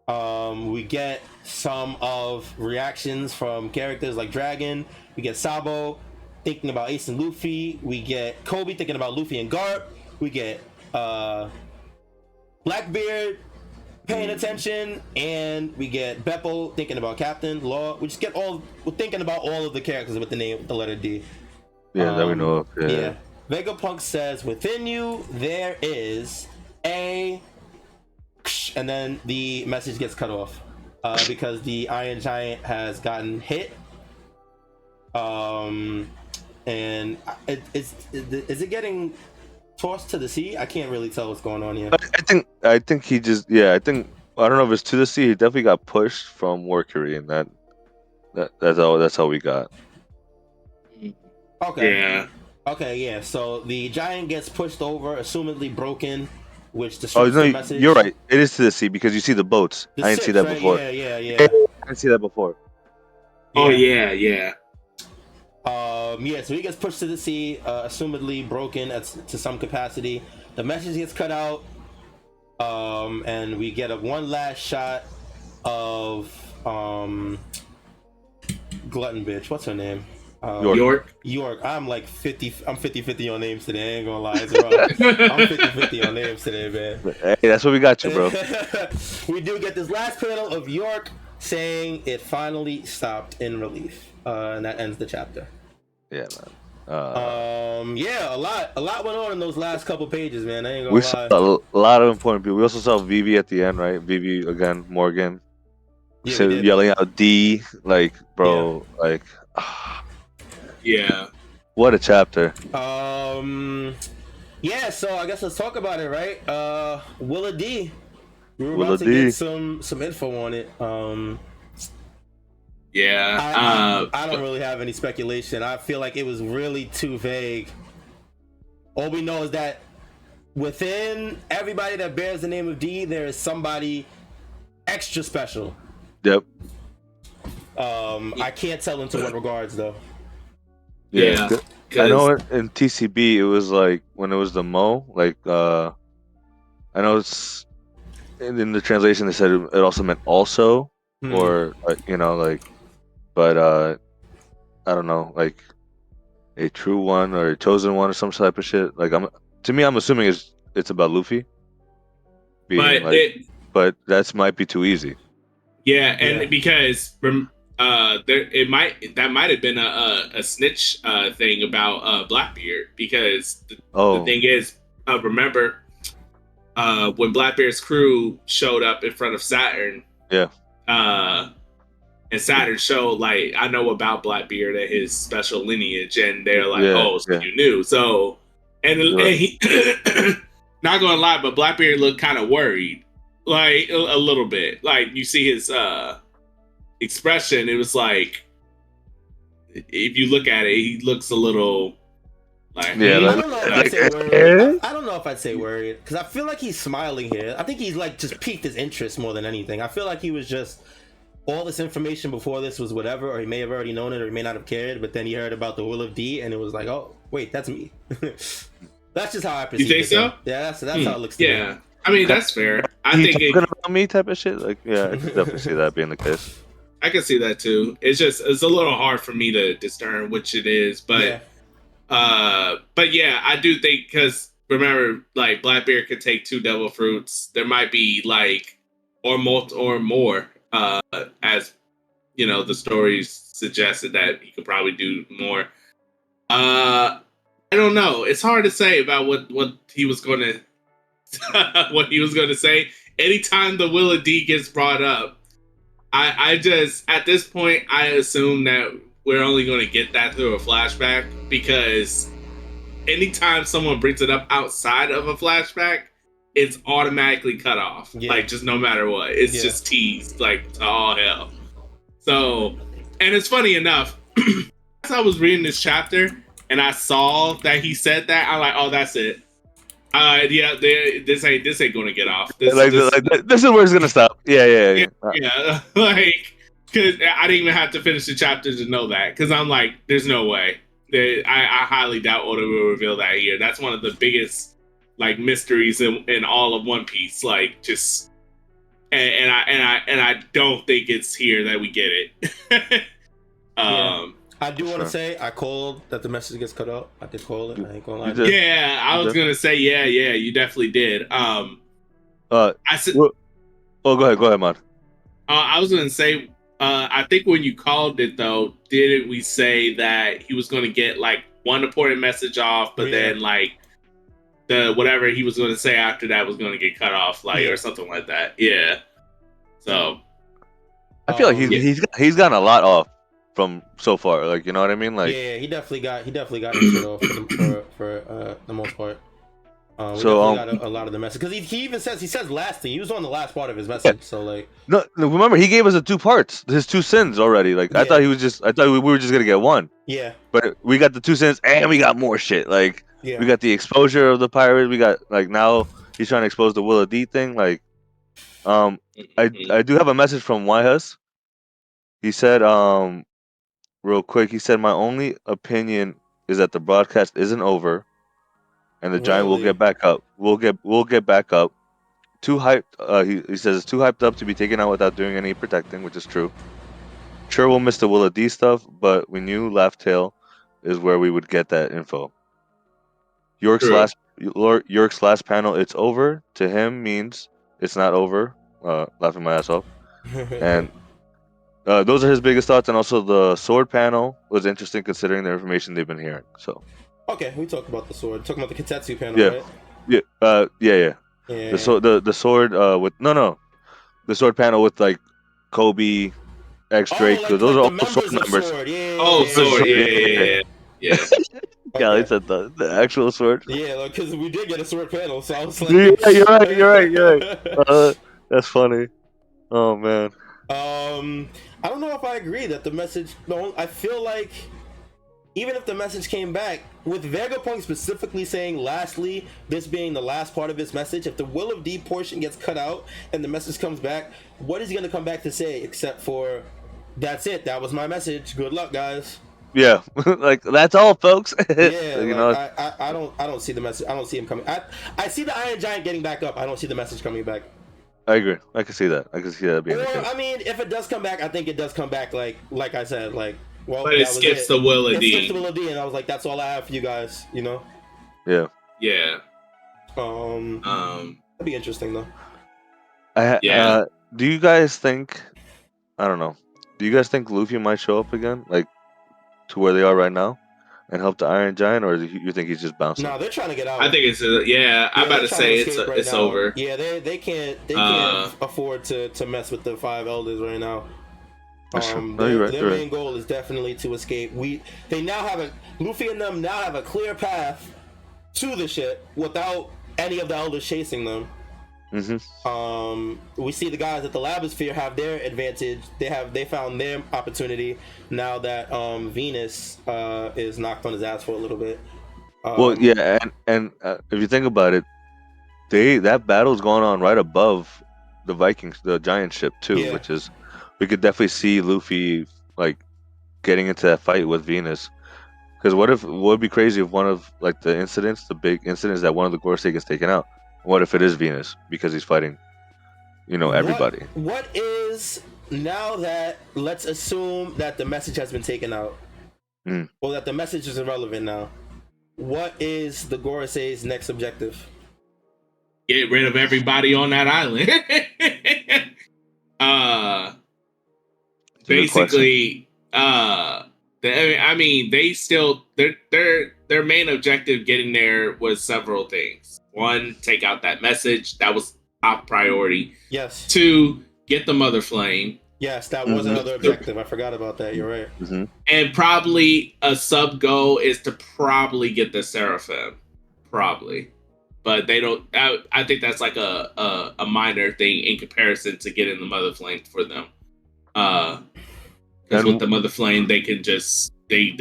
Speaker 1: We get some of reactions from characters like Dragon. We get Sabo thinking about Ace and Luffy. We get Kobe thinking about Luffy and Garp. We get Blackbeard paying attention, and we get Beppo thinking about Captain Law. We just get we're thinking about all of the characters with the letter D.
Speaker 2: Yeah, that we know of. Yeah.
Speaker 1: Vegapunk says, within you there is a, and then the message gets cut off because the Iron Giant has gotten hit. And is it getting tossed to the sea? I can't really tell what's going on here.
Speaker 2: I think he just I don't know if it's to the sea. He definitely got pushed from Mercury, and that's all we got.
Speaker 1: Okay.
Speaker 3: Yeah.
Speaker 1: Okay, yeah. So the giant gets pushed over, assumedly broken, which destroys the message.
Speaker 2: You're right. It is to the sea because you see the boats. I didn't see that before.
Speaker 1: Yeah.
Speaker 2: I didn't see that before.
Speaker 3: Oh yeah.
Speaker 1: So he gets pushed to the sea, assumedly broken to some capacity. The message gets cut out, and we get one last shot of glutton bitch. What's her name?
Speaker 3: York.
Speaker 1: I'm like 50-50 on names today. I ain't gonna lie, it's rough. I'm 50-50 on names today, man.
Speaker 2: Hey, that's what we got you, bro.
Speaker 1: We do get this last panel of York saying it finally stopped in relief, and that ends the chapter.
Speaker 2: Yeah, man.
Speaker 1: A lot went on in those last couple pages, man. I ain't gonna
Speaker 2: we
Speaker 1: lie.
Speaker 2: saw a lot of important people. We also saw Vivi at the end, right? Vivi again, Morgan. So yelling out D, like, bro, like.
Speaker 3: Yeah.
Speaker 2: What a chapter.
Speaker 1: Yeah, so I guess let's talk about it, right? Willa D. We were about to get some info on it. I don't really have any speculation. I feel like it was really too vague. All we know is that within everybody that bears the name of D, there is somebody extra special.
Speaker 2: Yep.
Speaker 1: I can't tell into what regards though.
Speaker 3: Yeah.
Speaker 2: I know in TCB it was like when it was the Mo, like I know it's in the translation they said it also meant also or but I don't know, like a true one or a chosen one or some type of shit. Like I'm assuming it's about Luffy. But that might be too easy.
Speaker 3: Yeah, and because that might have been a snitch thing about Blackbeard because the thing is, remember when Blackbeard's crew showed up in front of Saturn.
Speaker 2: Yeah.
Speaker 3: And Saturn showed like, I know about Blackbeard and his special lineage, and they're like, oh, so you knew. So and he not gonna lie, but Blackbeard looked kind of worried, like a little bit. Like you see his expression, it was like, if you look at it, he looks a little like,
Speaker 1: I don't know if I'd say worried. I don't know if I'd say worried, because I feel like he's smiling here. I think he's like just piqued his interest more than anything. I feel like he was just, all this information before this was whatever, or he may have already known it, or he may not have cared, but then he heard about the Will of D, and it was like, oh, wait, that's me. That's just how I perceive it.
Speaker 3: You think so?
Speaker 1: Yeah, that's how it looks to me.
Speaker 3: Yeah, I mean, that's fair. I think
Speaker 2: talking about me type of shit. Like, yeah, I can definitely see that being the case.
Speaker 3: I can see that too. It's a little hard for me to discern which it is, but yeah, I do think, because remember, like, Blackbeard could take 2 devil fruits. There might be like or more. As you know, the stories suggested that he could probably do more. I don't know. It's hard to say about what he was going to what he was going to say. Anytime the Will of D gets brought up, I just, at this point, I assume that we're only going to get that through a flashback, because anytime someone brings it up outside of a flashback, it's automatically cut off. Yeah. Like, just no matter what. It's just teased, like, to all hell. So, and it's funny enough, as I was reading this chapter and I saw that he said that, I'm like, oh, that's it. This ain't going to get off. This
Speaker 2: is where it's going to stop. Yeah.
Speaker 3: Like, because I didn't even have to finish the chapter to know that, because I'm like, there's no way. I highly doubt Oda will reveal that here. That's one of the biggest, like, mysteries in all of One Piece. Like, just, and I don't think it's here that we get it.
Speaker 1: I do want to say, I called that the message gets cut out. I did call it. I ain't gonna lie.
Speaker 3: Yeah, I was gonna say, yeah, you definitely did.
Speaker 2: I said, go ahead, man.
Speaker 3: I was gonna say, I think when you called it, though, didn't we say that he was gonna get like one important message off, but then like the whatever he was gonna say after that was gonna get cut off, like, or something like that? Yeah. So
Speaker 2: I feel like he's gotten a lot off from so far, like, you know what I mean? Like,
Speaker 1: yeah, he definitely got shit off for the most part. We got a lot of the message, because he even says lastly. He was on the last part of his message, so like,
Speaker 2: no, remember, he gave us the 2 parts, his 2 sins already. Like, I thought we were just gonna get 1.
Speaker 1: Yeah,
Speaker 2: but we got the 2 sins and we got more shit. Like, we got the exposure of the pirate. We got, like, now he's trying to expose the Will of D thing. Like, I do have a message from YHuss. He said, real quick, he said, my only opinion is that the broadcast isn't over, and the giant will get back up. We'll get back up. Too hyped. He says it's too hyped up to be taken out without doing any protecting, which is true. Sure, we'll miss the Will of D stuff, but we knew Laugh Tale is where we would get that info. York's last panel, it's over, to him means it's not over. Laughing my ass off. And those are his biggest thoughts, and also the sword panel was interesting considering the information they've been hearing. So,
Speaker 1: okay, we talked about the sword. Talking about the Kitetsu panel, right?
Speaker 2: Yeah. The sword with the sword panel with, like, Kobe, X Drake.
Speaker 1: Like,
Speaker 2: those
Speaker 1: like
Speaker 2: are all sword members.
Speaker 1: Sword.
Speaker 3: Sword. Yeah.
Speaker 2: Yeah, they said the actual sword.
Speaker 1: Yeah, because we did get a sword panel, so I was like,
Speaker 2: yeah, you're right. That's funny. Oh man.
Speaker 1: I don't know if I agree that the message. No, I feel like even if the message came back, with Vegapunk specifically saying lastly, this being the last part of his message, if the Will of D portion gets cut out and the message comes back, what is he gonna come back to say except for, that's it, that was my message, good luck, guys?
Speaker 2: Yeah, like, that's all, folks.
Speaker 1: Yeah, you know, I don't see the message. I don't see him coming. I see the Iron Giant getting back up. I don't see the message coming back.
Speaker 2: I agree. I can see that. Being the case.
Speaker 1: I mean, if it does come back, I think it does come back like I said, like, well,
Speaker 3: but it skips the Will of D.
Speaker 1: It skips the Will of D, and I was like, that's all I have for you guys, you know?
Speaker 2: Yeah.
Speaker 3: Yeah.
Speaker 1: That'd be interesting though.
Speaker 2: Do you guys think? I don't know. Do you guys think Luffy might show up again, like, to where they are right now? and help the Iron Giant, or you think he's just bouncing?
Speaker 1: No, they're trying to get out.
Speaker 3: I think it's I'm about to say it's over.
Speaker 1: Yeah, they can't afford to mess with the 5 elders right now. Their main goal is definitely to escape. They now have Luffy and them now have a clear path to the ship without any of the elders chasing them. We see the guys at the Labosphere have their advantage. They found their opportunity now that Venus is knocked on his ass for a little bit.
Speaker 2: Well, yeah, and if you think about it, that battle's going on right above the Vikings, the giant ship too, which is we could definitely see Luffy like getting into that fight with Venus. Because what would be crazy if one of like the big incidents that one of the Gorosei gets taken out? What if it is Venus because he's fighting, everybody?
Speaker 1: What is now that let's assume that the message has been taken out, or that the message is irrelevant now? What is the Gorosei's next objective?
Speaker 3: Get rid of everybody on that island. Basically, they still their main objective getting there was several things. 1, take out that message. That was top priority.
Speaker 1: Yes.
Speaker 3: 2, get the Mother Flame.
Speaker 1: Yes, that was another objective. I forgot about that. You're right.
Speaker 3: And probably a sub goal is to probably get the Seraphim. Probably. But they don't. I think that's like a minor thing in comparison to getting the Mother Flame for them. Because with the Mother Flame, they can just they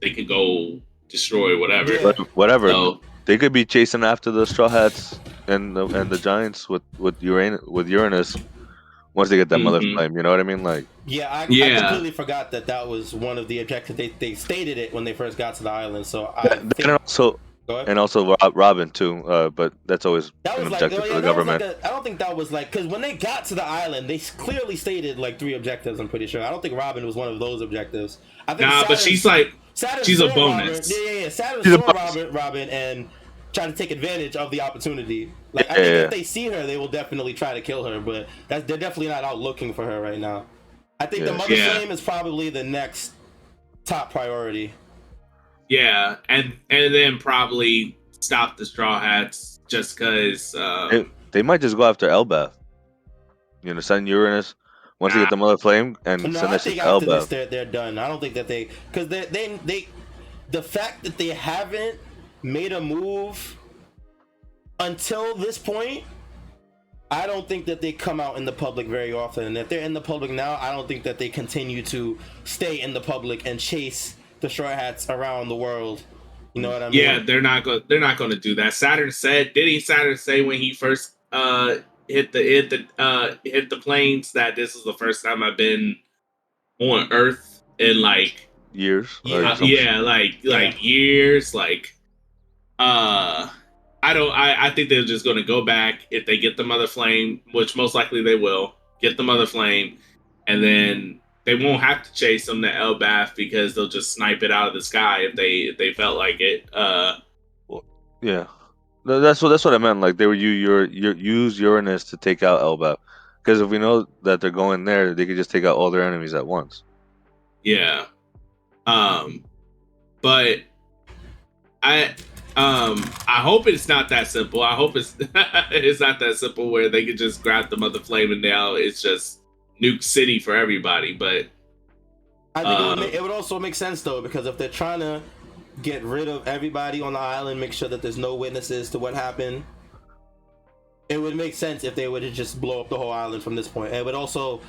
Speaker 3: could go destroy whatever.
Speaker 2: Whatever.
Speaker 3: So,
Speaker 2: they could be chasing after the Straw Hats and the Giants with Uranus once they get that Mother Flame. You know what I mean? Like.
Speaker 1: I completely forgot that was one of the objectives. They stated it when they first got to the island. So
Speaker 2: and also Robin too, but that's always an objective for the government.
Speaker 1: I don't think that was because when they got to the island, they clearly stated 3 objectives. I'm pretty sure. I don't think Robin was one of those objectives. I think
Speaker 3: but she's she's a bonus.
Speaker 1: Saturn saw Robin and try to take advantage of the opportunity. I think if they see her, they will definitely try to kill her. But they're definitely not out looking for her right now. I think the Mother Flame is probably the next top priority.
Speaker 3: Yeah, and then probably stop the Straw Hats just because
Speaker 2: they might just go after Elbaf. Send Uranus once they get the Mother Flame and send us to Elbaf.
Speaker 1: They're done. I don't think that because they the fact that they haven't made a move until this point, I don't think that they come out in the public very often. And if they're in the public now, I don't think that they continue to stay in the public and chase the Straw Hats around the world. You know what I mean?
Speaker 3: Yeah, they're not going to do that. Saturn said when he first hit the planes that this is the first time I've been on Earth in
Speaker 2: years.
Speaker 3: Years. I think they're just going to go back if they get the Mother Flame, which most likely they will get the Mother Flame, and then they won't have to chase them to Elbaf because they'll just snipe it out of the sky if they felt like it.
Speaker 2: Yeah, that's what I meant. They would use Uranus to take out Elbaf, because if we know that they're going there, they could just take out all their enemies at once.
Speaker 3: Yeah, but I hope it's not that simple. I hope it's not that simple where they could just grab the Mother Flame and now it's just nuke city for everybody. But
Speaker 1: I think it would also make sense though, because if they're trying to get rid of everybody on the island, make sure that there's no witnesses to what happened, it would make sense if they would just blow up the whole island from this point. It would also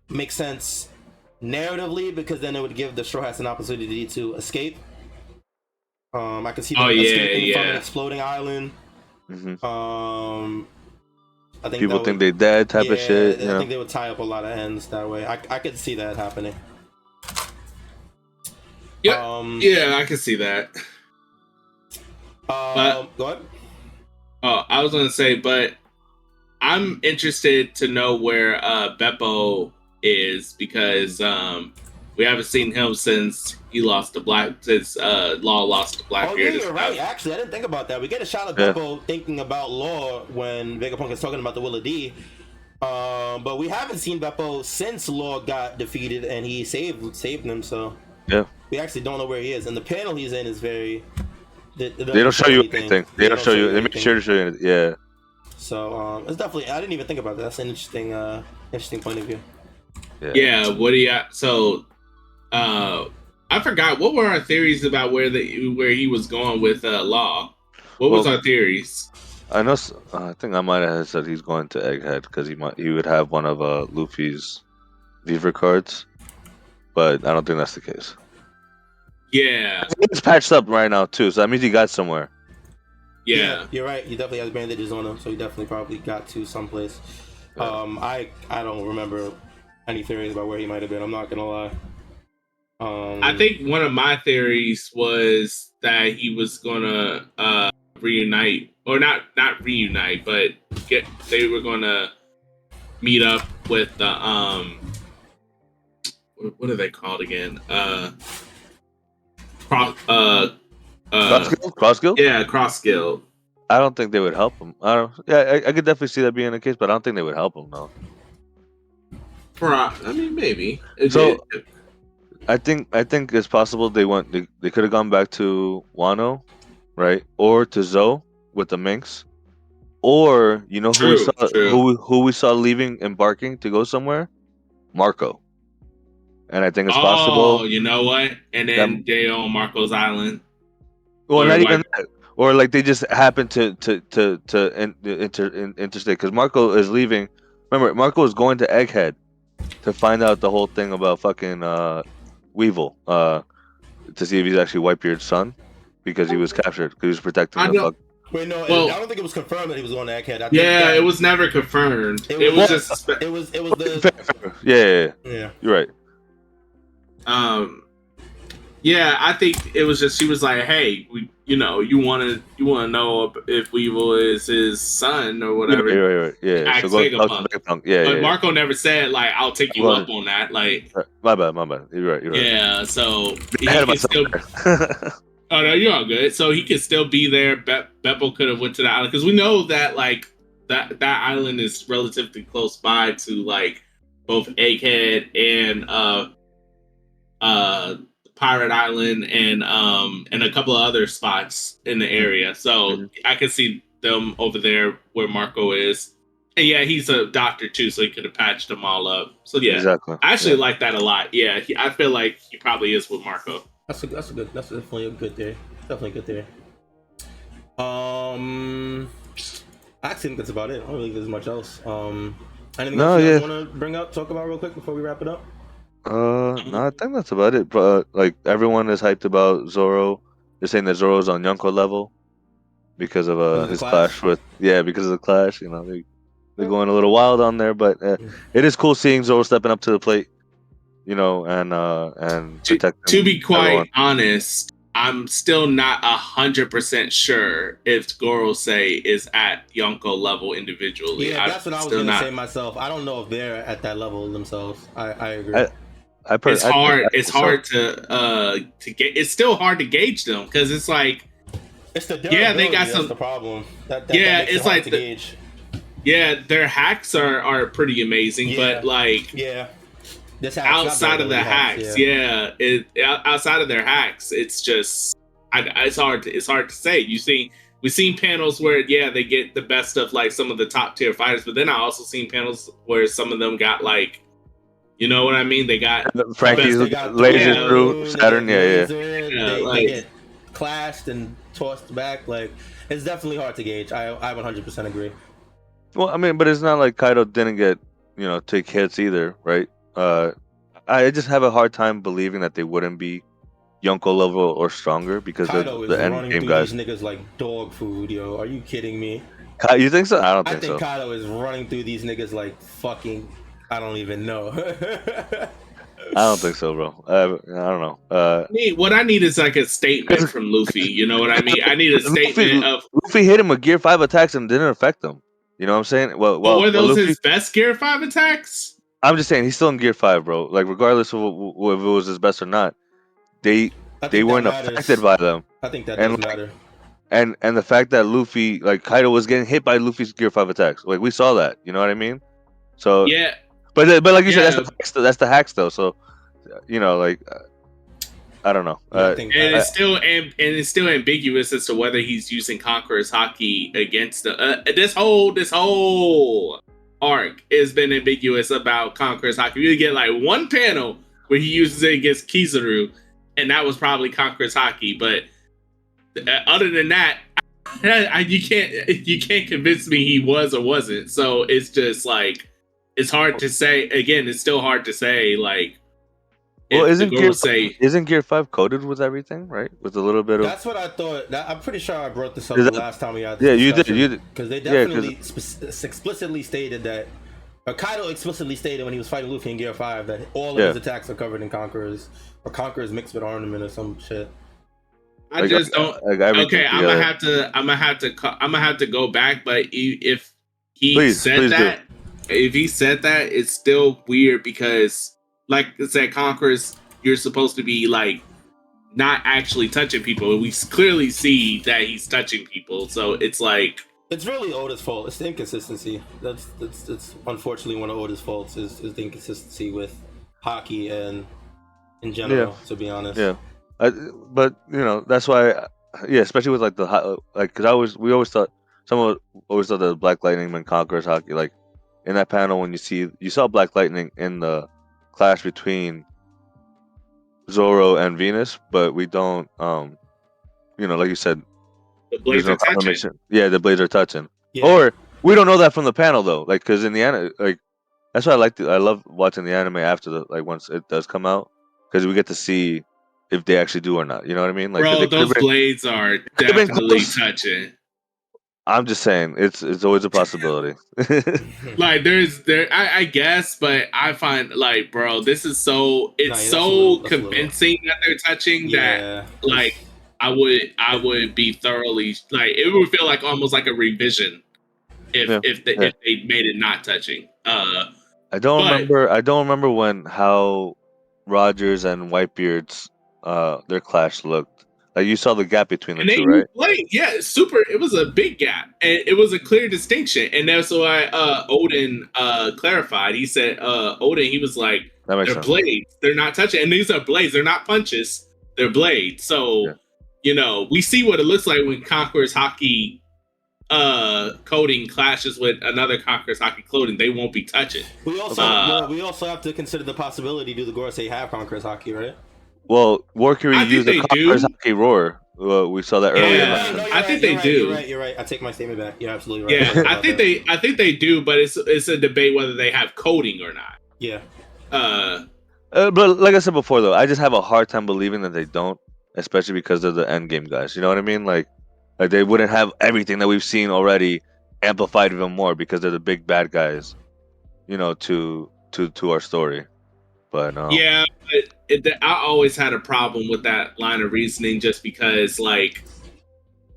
Speaker 1: make sense narratively because then it would give the Straw Hats an opportunity to escape. I can see them escaping from an exploding island. I think
Speaker 2: people think they dead type of shit.
Speaker 1: I think they would tie up a lot of ends that way. I could see that happening.
Speaker 3: Yeah, I can see that.
Speaker 1: Go ahead.
Speaker 3: I was gonna say, but I'm interested to know where Beppo is because we haven't seen him since Law lost to Blackbeard.
Speaker 1: Oh yeah, you're right. Actually, I didn't think about that. We get a shot of Beppo thinking about Law when Vegapunk is talking about the Will of D. But we haven't seen Beppo since Law got defeated and he saved him. So
Speaker 2: Yeah.
Speaker 1: We actually don't know where he is, and the panel he's in is very. They
Speaker 2: don't show you anything. They don't show you. They make sure to show you. Yeah.
Speaker 1: So it's definitely. I didn't even think about that. That's an interesting point of view.
Speaker 3: Yeah. What do you? So, I forgot. What were our theories about where he was going with Law? What was our theories?
Speaker 2: I know. I think I might have said he's going to Egghead because he would have one of Luffy's Viver cards, but I don't think that's the case.
Speaker 3: Yeah,
Speaker 2: it's patched up right now too, so that means he got somewhere.
Speaker 3: Yeah,
Speaker 1: you're right. He definitely has bandages on him, so he definitely probably got to someplace. Yeah. I don't remember any theories about where he might have been. I'm not gonna lie.
Speaker 3: I think one of my theories was that he was gonna reunite, or not reunite, but they were gonna meet up with the what are they called again?
Speaker 2: Cross Guild?
Speaker 3: Yeah, Cross Guild.
Speaker 2: I don't think they would help him. I could definitely see that being the case, but I don't think they would help him though.
Speaker 3: I mean, maybe.
Speaker 2: I think it's possible they could have gone back to Wano, right, or to Zoe with the Minx, or who we saw leaving, embarking to go somewhere, Marco. And I think it's possible.
Speaker 3: Oh, you know what? And then they on Marco's Island.
Speaker 2: Well, not even that. Or like they just happen to interstate because Marco is leaving. Remember, Marco is going to Egghead to find out the whole thing about fucking Weevil, to see if he's actually Whitebeard's son, because he was captured because he was protecting the fuck.
Speaker 1: Wait, no, I don't think it was confirmed that he was going to Egghead.
Speaker 3: It was never confirmed. It was just.
Speaker 1: It was the.
Speaker 2: Yeah. You're right.
Speaker 3: Yeah, I think it was just she was like, "Hey, you want to know if Weevil is his son or whatever."
Speaker 2: Right. Yeah.
Speaker 3: Ask Vegapunk. But Marco never said like, "I'll take you up on that." Like,
Speaker 2: my bad. You're right.
Speaker 3: Yeah, so he can still. Oh no, you're all good. So he could still be there. Beppo could have went to the island because we know that like that island is relatively close by to like both Egghead and Pirate Island and a couple of other spots in the area. So I can see them over there where Marco is. And yeah, he's a doctor too, so he could have patched them all up. So yeah,
Speaker 2: exactly.
Speaker 3: I actually like that a lot. Yeah, I feel like he probably is with Marco.
Speaker 1: That's definitely a good theory. Definitely a good theory. I actually think that's about it. I don't really think there's much else. Anything else you want to talk about real quick before we wrap it up?
Speaker 2: No, I think that's about it. But like everyone is hyped about Zoro. They're saying that Zoro's on Yonko level because of his clash with because of the clash. You know, they're going a little wild on there, but it is cool seeing Zoro stepping up to the plate. You know, and protecting.
Speaker 3: To be quite honest, I'm still not 100% sure if Gorosei is at Yonko level individually.
Speaker 1: Yeah, that's what I was going to say myself. I don't know if they're at that level themselves. I agree.
Speaker 3: It's hard to get. It's still hard to gauge them because it's like,
Speaker 1: it's the
Speaker 3: they got some.
Speaker 1: That's the problem.
Speaker 3: It's like gauge. Their hacks are pretty amazing, but like outside of the hacks, outside of their hacks, it's just it's hard to say. We've seen panels where they get the best of like some of the top tier fighters, but then I also seen panels where some of them got like, you know what I mean? They got
Speaker 2: Franky's laser through Saturn,
Speaker 1: they get clashed and tossed back. Like, it's definitely hard to gauge. I 100% agree.
Speaker 2: Well, I mean, but it's not like Kaido didn't get take hits either, right? I just have a hard time believing that they wouldn't be Yonko level or stronger because
Speaker 1: Kaido
Speaker 2: the end game guys.
Speaker 1: These niggas like dog food, yo. Are you kidding me?
Speaker 2: You think so? I don't think so.
Speaker 1: I think Kaido is running through these niggas like fucking. I don't even know.
Speaker 2: I don't think so, bro. I don't know.
Speaker 3: What I need is like a statement from Luffy. You know what I mean? I need a statement of
Speaker 2: Luffy hit him with Gear 5 attacks and didn't affect him. You know what I'm saying? Well,
Speaker 3: were those his best Gear 5 attacks?
Speaker 2: I'm just saying he's still in Gear 5, bro. Like regardless of if it was his best or not, they weren't affected by them.
Speaker 1: I think that does matter.
Speaker 2: And the fact that Luffy, like Kaido, was getting hit by Luffy's Gear 5 attacks, like we saw that. You know what I mean? So
Speaker 3: yeah.
Speaker 2: But like you said, that's the hacks though. So like I don't know.
Speaker 1: Yeah, I think
Speaker 3: and it's still ambiguous as to whether he's using Conqueror's Haki against the this whole arc has been ambiguous about Conqueror's Haki. You get like one panel where he uses it against Kizaru, and that was probably Conqueror's Haki. But other than that, you can't convince me he was or wasn't. So it's just like it's hard to say. Again, it's still hard to say. Like,
Speaker 2: well,
Speaker 3: isn't
Speaker 2: Gear 5 coded with everything, right? With a little bit of.
Speaker 1: That's what I thought. I'm pretty sure I brought this up
Speaker 2: Is
Speaker 1: the
Speaker 2: that-
Speaker 1: last time we had this
Speaker 2: Yeah,
Speaker 1: discussion.
Speaker 2: you did.
Speaker 1: Because they
Speaker 2: Yeah,
Speaker 1: definitely explicitly stated that. Kaido explicitly stated when he was fighting Luffy in Gear 5 that all of his attacks are covered in Conquerors, or Conquerors mixed with ornament or some shit.
Speaker 3: I just don't. Okay, I'm gonna have to go back. But if he said that, it's still weird because, like I said, Conquerors, you're supposed to be like not actually touching people. We clearly see that he's touching people, so it's like
Speaker 1: it's really Oda's fault. It's the inconsistency. That's unfortunately one of Oda's faults is the inconsistency with hockey and in general. To be honest,
Speaker 2: but that's why, especially with like because we always thought that Black Lightning meant Conqueror's Haki. Like in that panel when you saw Black Lightning in the clash between Zoro and Venus, but we don't like you said,
Speaker 3: the blades are touching.
Speaker 2: Yeah, the blades are touching. Yeah. Or we don't know that from the panel though, like because in the anime, like that's why I love watching the anime after once it does come out, because we get to see if they actually do or not. You know what I mean? Like,
Speaker 3: bro, those blades are definitely touching.
Speaker 2: I'm just saying, it's always a possibility.
Speaker 3: Like I guess, but I find like, bro, this is so convincing that they're touching that like I would be thoroughly like it would feel like almost like a revision if they made it not touching.
Speaker 2: I don't remember how Rogers and Whitebeard's their clash looked. Like you saw the gap between the two, right?
Speaker 3: It was a big gap, and it was a clear distinction, and that's why Odin clarified. He said, Odin, he was like, they're sense. Blades, they're not touching, and these are blades, they're not punches, they're blades. So, we see what it looks like when Conqueror's Haki coding clashes with another Conqueror's Haki clothing. They won't be touching.
Speaker 1: We also have to consider the possibility: do the Gorosei have Conqueror's Haki, right?
Speaker 2: Well, Warcury used the Conqueror's Haki roar. We saw that earlier.
Speaker 3: I think they do.
Speaker 1: You're right. I take my statement back. You're absolutely right.
Speaker 3: Yeah, I think they do, but it's a debate whether they have coding or not.
Speaker 1: Yeah.
Speaker 2: But like I said before, though, I just have a hard time believing that they don't, especially because they're the end game guys. You know what I mean? Like they wouldn't have everything that we've seen already amplified even more because they're the big bad guys. To our story. But
Speaker 3: yeah, I always had a problem with that line of reasoning just because, like,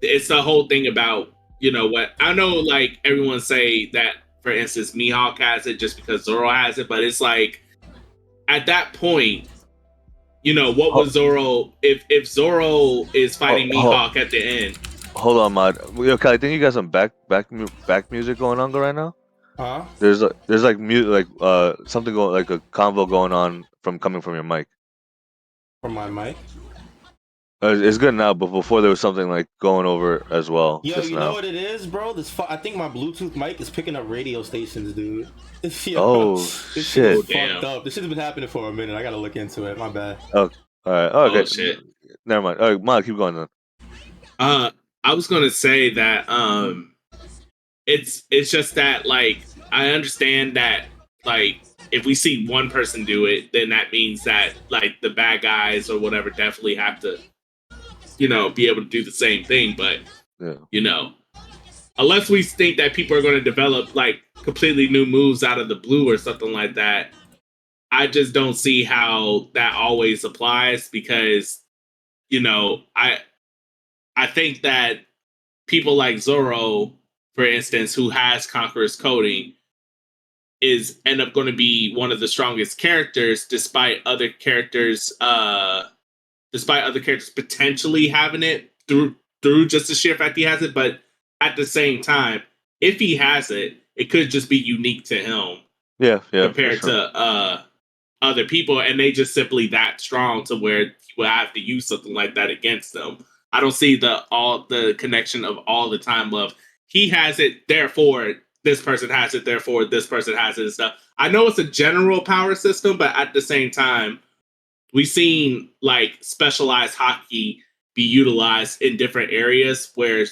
Speaker 3: it's the whole thing about, what I know, like, everyone say that, for instance, Mihawk has it just because Zoro has it, but it's like, at that point, what was Zoro, if Zoro is fighting Mihawk at the end?
Speaker 2: Hold on, Mod. Okay, I think you got some back music going on right now.
Speaker 1: Huh?
Speaker 2: There's like mute something going, like a convo going on coming from your mic.
Speaker 1: From my mic?
Speaker 2: It's good now, but before there was something like going over as well.
Speaker 1: Yo, you know what it is, bro? I think my Bluetooth mic is picking up radio stations, dude.
Speaker 2: This shit!
Speaker 1: Fucked up. This shit has been happening for a minute. I gotta look into it. My bad.
Speaker 2: Oh, all right. Oh, okay.
Speaker 3: Shit.
Speaker 2: Never mind. All right, Mod, keep going then.
Speaker 3: I was gonna say that it's just that, like, I understand that, like, if we see one person do it, then that means that, like, the bad guys or whatever definitely have to, be able to do the same thing. But, unless we think that people are going to develop, like, completely new moves out of the blue or something like that, I just don't see how that always applies because, I think that people like Zoro, for instance, who has Conqueror's coding, end up going to be one of the strongest characters, despite other characters potentially having it through just the sheer fact he has it. But at the same time, if he has it, it could just be unique to him.
Speaker 2: Yeah.
Speaker 3: Compared to other people, and they just simply that strong to where you will have to use something like that against them. I don't see the connection of all the time of he has it, therefore this person has it, therefore this person has it and stuff. I know it's a general power system, but at the same time, we've seen like specialized hockey be utilized in different areas where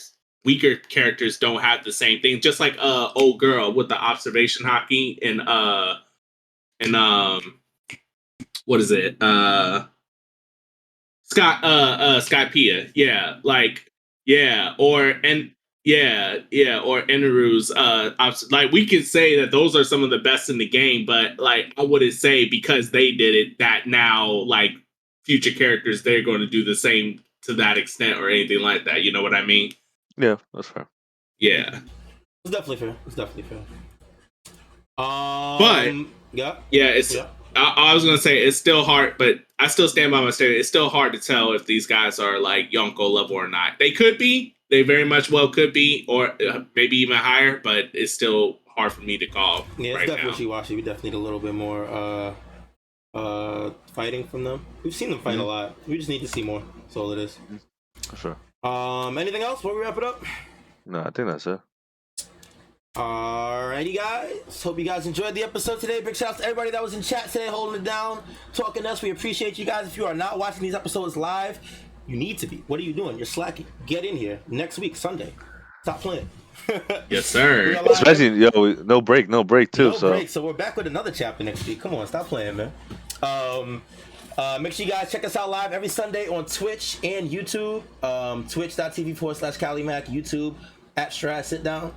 Speaker 3: weaker characters don't have the same thing. Just like old girl with the observation hockey and what is it? Skypea. Yeah, like or Eneru's like we could say that those are some of the best in the game, but like I wouldn't say because they did it that now like future characters they're going to do the same to that extent or anything like that. You know what I mean?
Speaker 2: Yeah, that's fair.
Speaker 3: Yeah.
Speaker 1: It's definitely fair.
Speaker 3: But
Speaker 1: yeah,
Speaker 3: it's. Yeah. I was gonna say it's still hard, but I still stand by my statement. It's still hard to tell if these guys are like Yonko level or not. They could be. They very much well could be, or maybe even higher. But it's still hard for me to call.
Speaker 1: Yeah, it's
Speaker 3: right
Speaker 1: definitely
Speaker 3: now.
Speaker 1: wishy-washy. We definitely need a little bit more fighting from them. We've seen them fight a lot. We just need to see more. That's all it is.
Speaker 2: For sure.
Speaker 1: Anything else before we wrap it up?
Speaker 2: No, I think that's it.
Speaker 1: Alrighty, guys. Hope you guys enjoyed the episode today. Big shout out to everybody that was in chat today, holding it down, talking to us. We appreciate you guys. If you are not watching these episodes live, you need to be. What are you doing? You're slacking. Get in here next week, Sunday. Stop playing.
Speaker 3: Yes, sir.
Speaker 2: Especially, no break too.
Speaker 1: No break. So we're back with another chapter next week. Come on, stop playing, man. Make sure you guys check us out live every Sunday on Twitch and YouTube. Twitch.tv/CaliMac, YouTube @Strawhat Sitdown.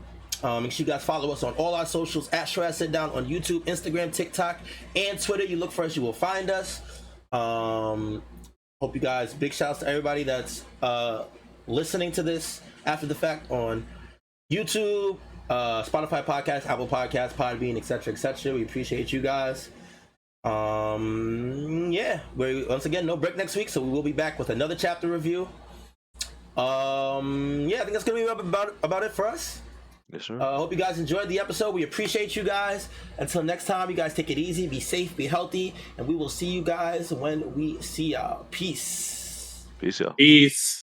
Speaker 1: Make sure you guys follow us on all our socials @Strawhat Sitdown on YouTube, Instagram, TikTok, and Twitter. You look for us, you will find us. Hope you guys, big shouts to everybody that's listening to this after the fact on YouTube, Spotify podcast, Apple Podcasts, Podbean, etc. We appreciate you guys. Once again, no break next week, so we will be back with another chapter review. I think that's gonna be about it for us.
Speaker 2: Yes, sir.
Speaker 1: Hope you guys enjoyed the episode. We appreciate you guys. Until next time, you guys take it easy, be safe, be healthy, and we will see you guys when we see y'all. Peace.
Speaker 2: Peace, y'all.
Speaker 3: Peace.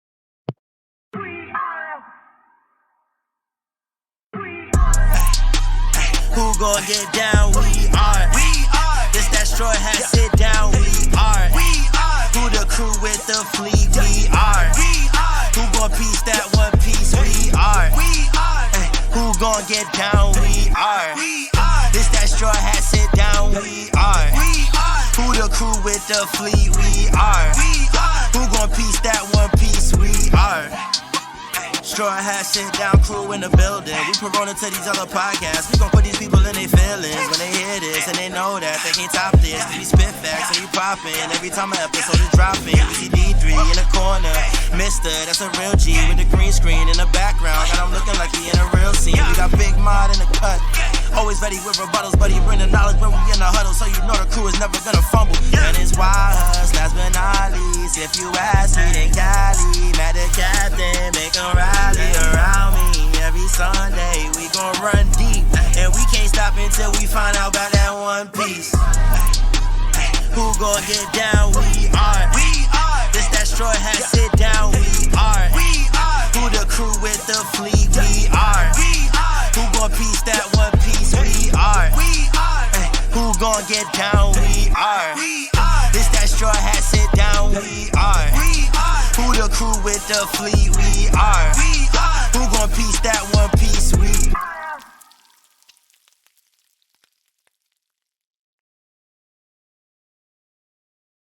Speaker 4: Who gon' get down? We are. This that Strawhat Sitdown. We are. Who the crew with the fleet? We are. Who gon' piece that one piece? We are. Who gon' get down? We are. This that Strawhat Sitdown. We are. Who the crew with the fleet? We are. Who gon' piece that one piece? We are. Strawhat Sitdown crew in the building. We Corona to these other podcasts. We gon' put these people in their feelings when they hear this and they know that they can't top this. We spit facts and we poppin' every time an episode is dropping. We see D3 in the corner, Mysta, that's a real G with the green screen in the background. Got him looking like he in a real scene. We got Big Mod in the cut. Always ready with rebuttals, but he bring the knowledge when we in the huddle, so you know the crew is never gonna fumble. And it's YHuss, last but not least. If you ask me, then Cali, mad at captain, make him rally around me. Every Sunday, we gon' run deep, and we can't stop until we find out about that one piece. Who gon' get down? We are. This that Strawhat Sitdown. We are. Who the crew with the fleet? We are. Who gon' piece that one piece? We are. Who gon' get down? We are. This that Strawhat Sitdown. We are. Who the crew with the fleet? We are. Who gon' piece that one piece? We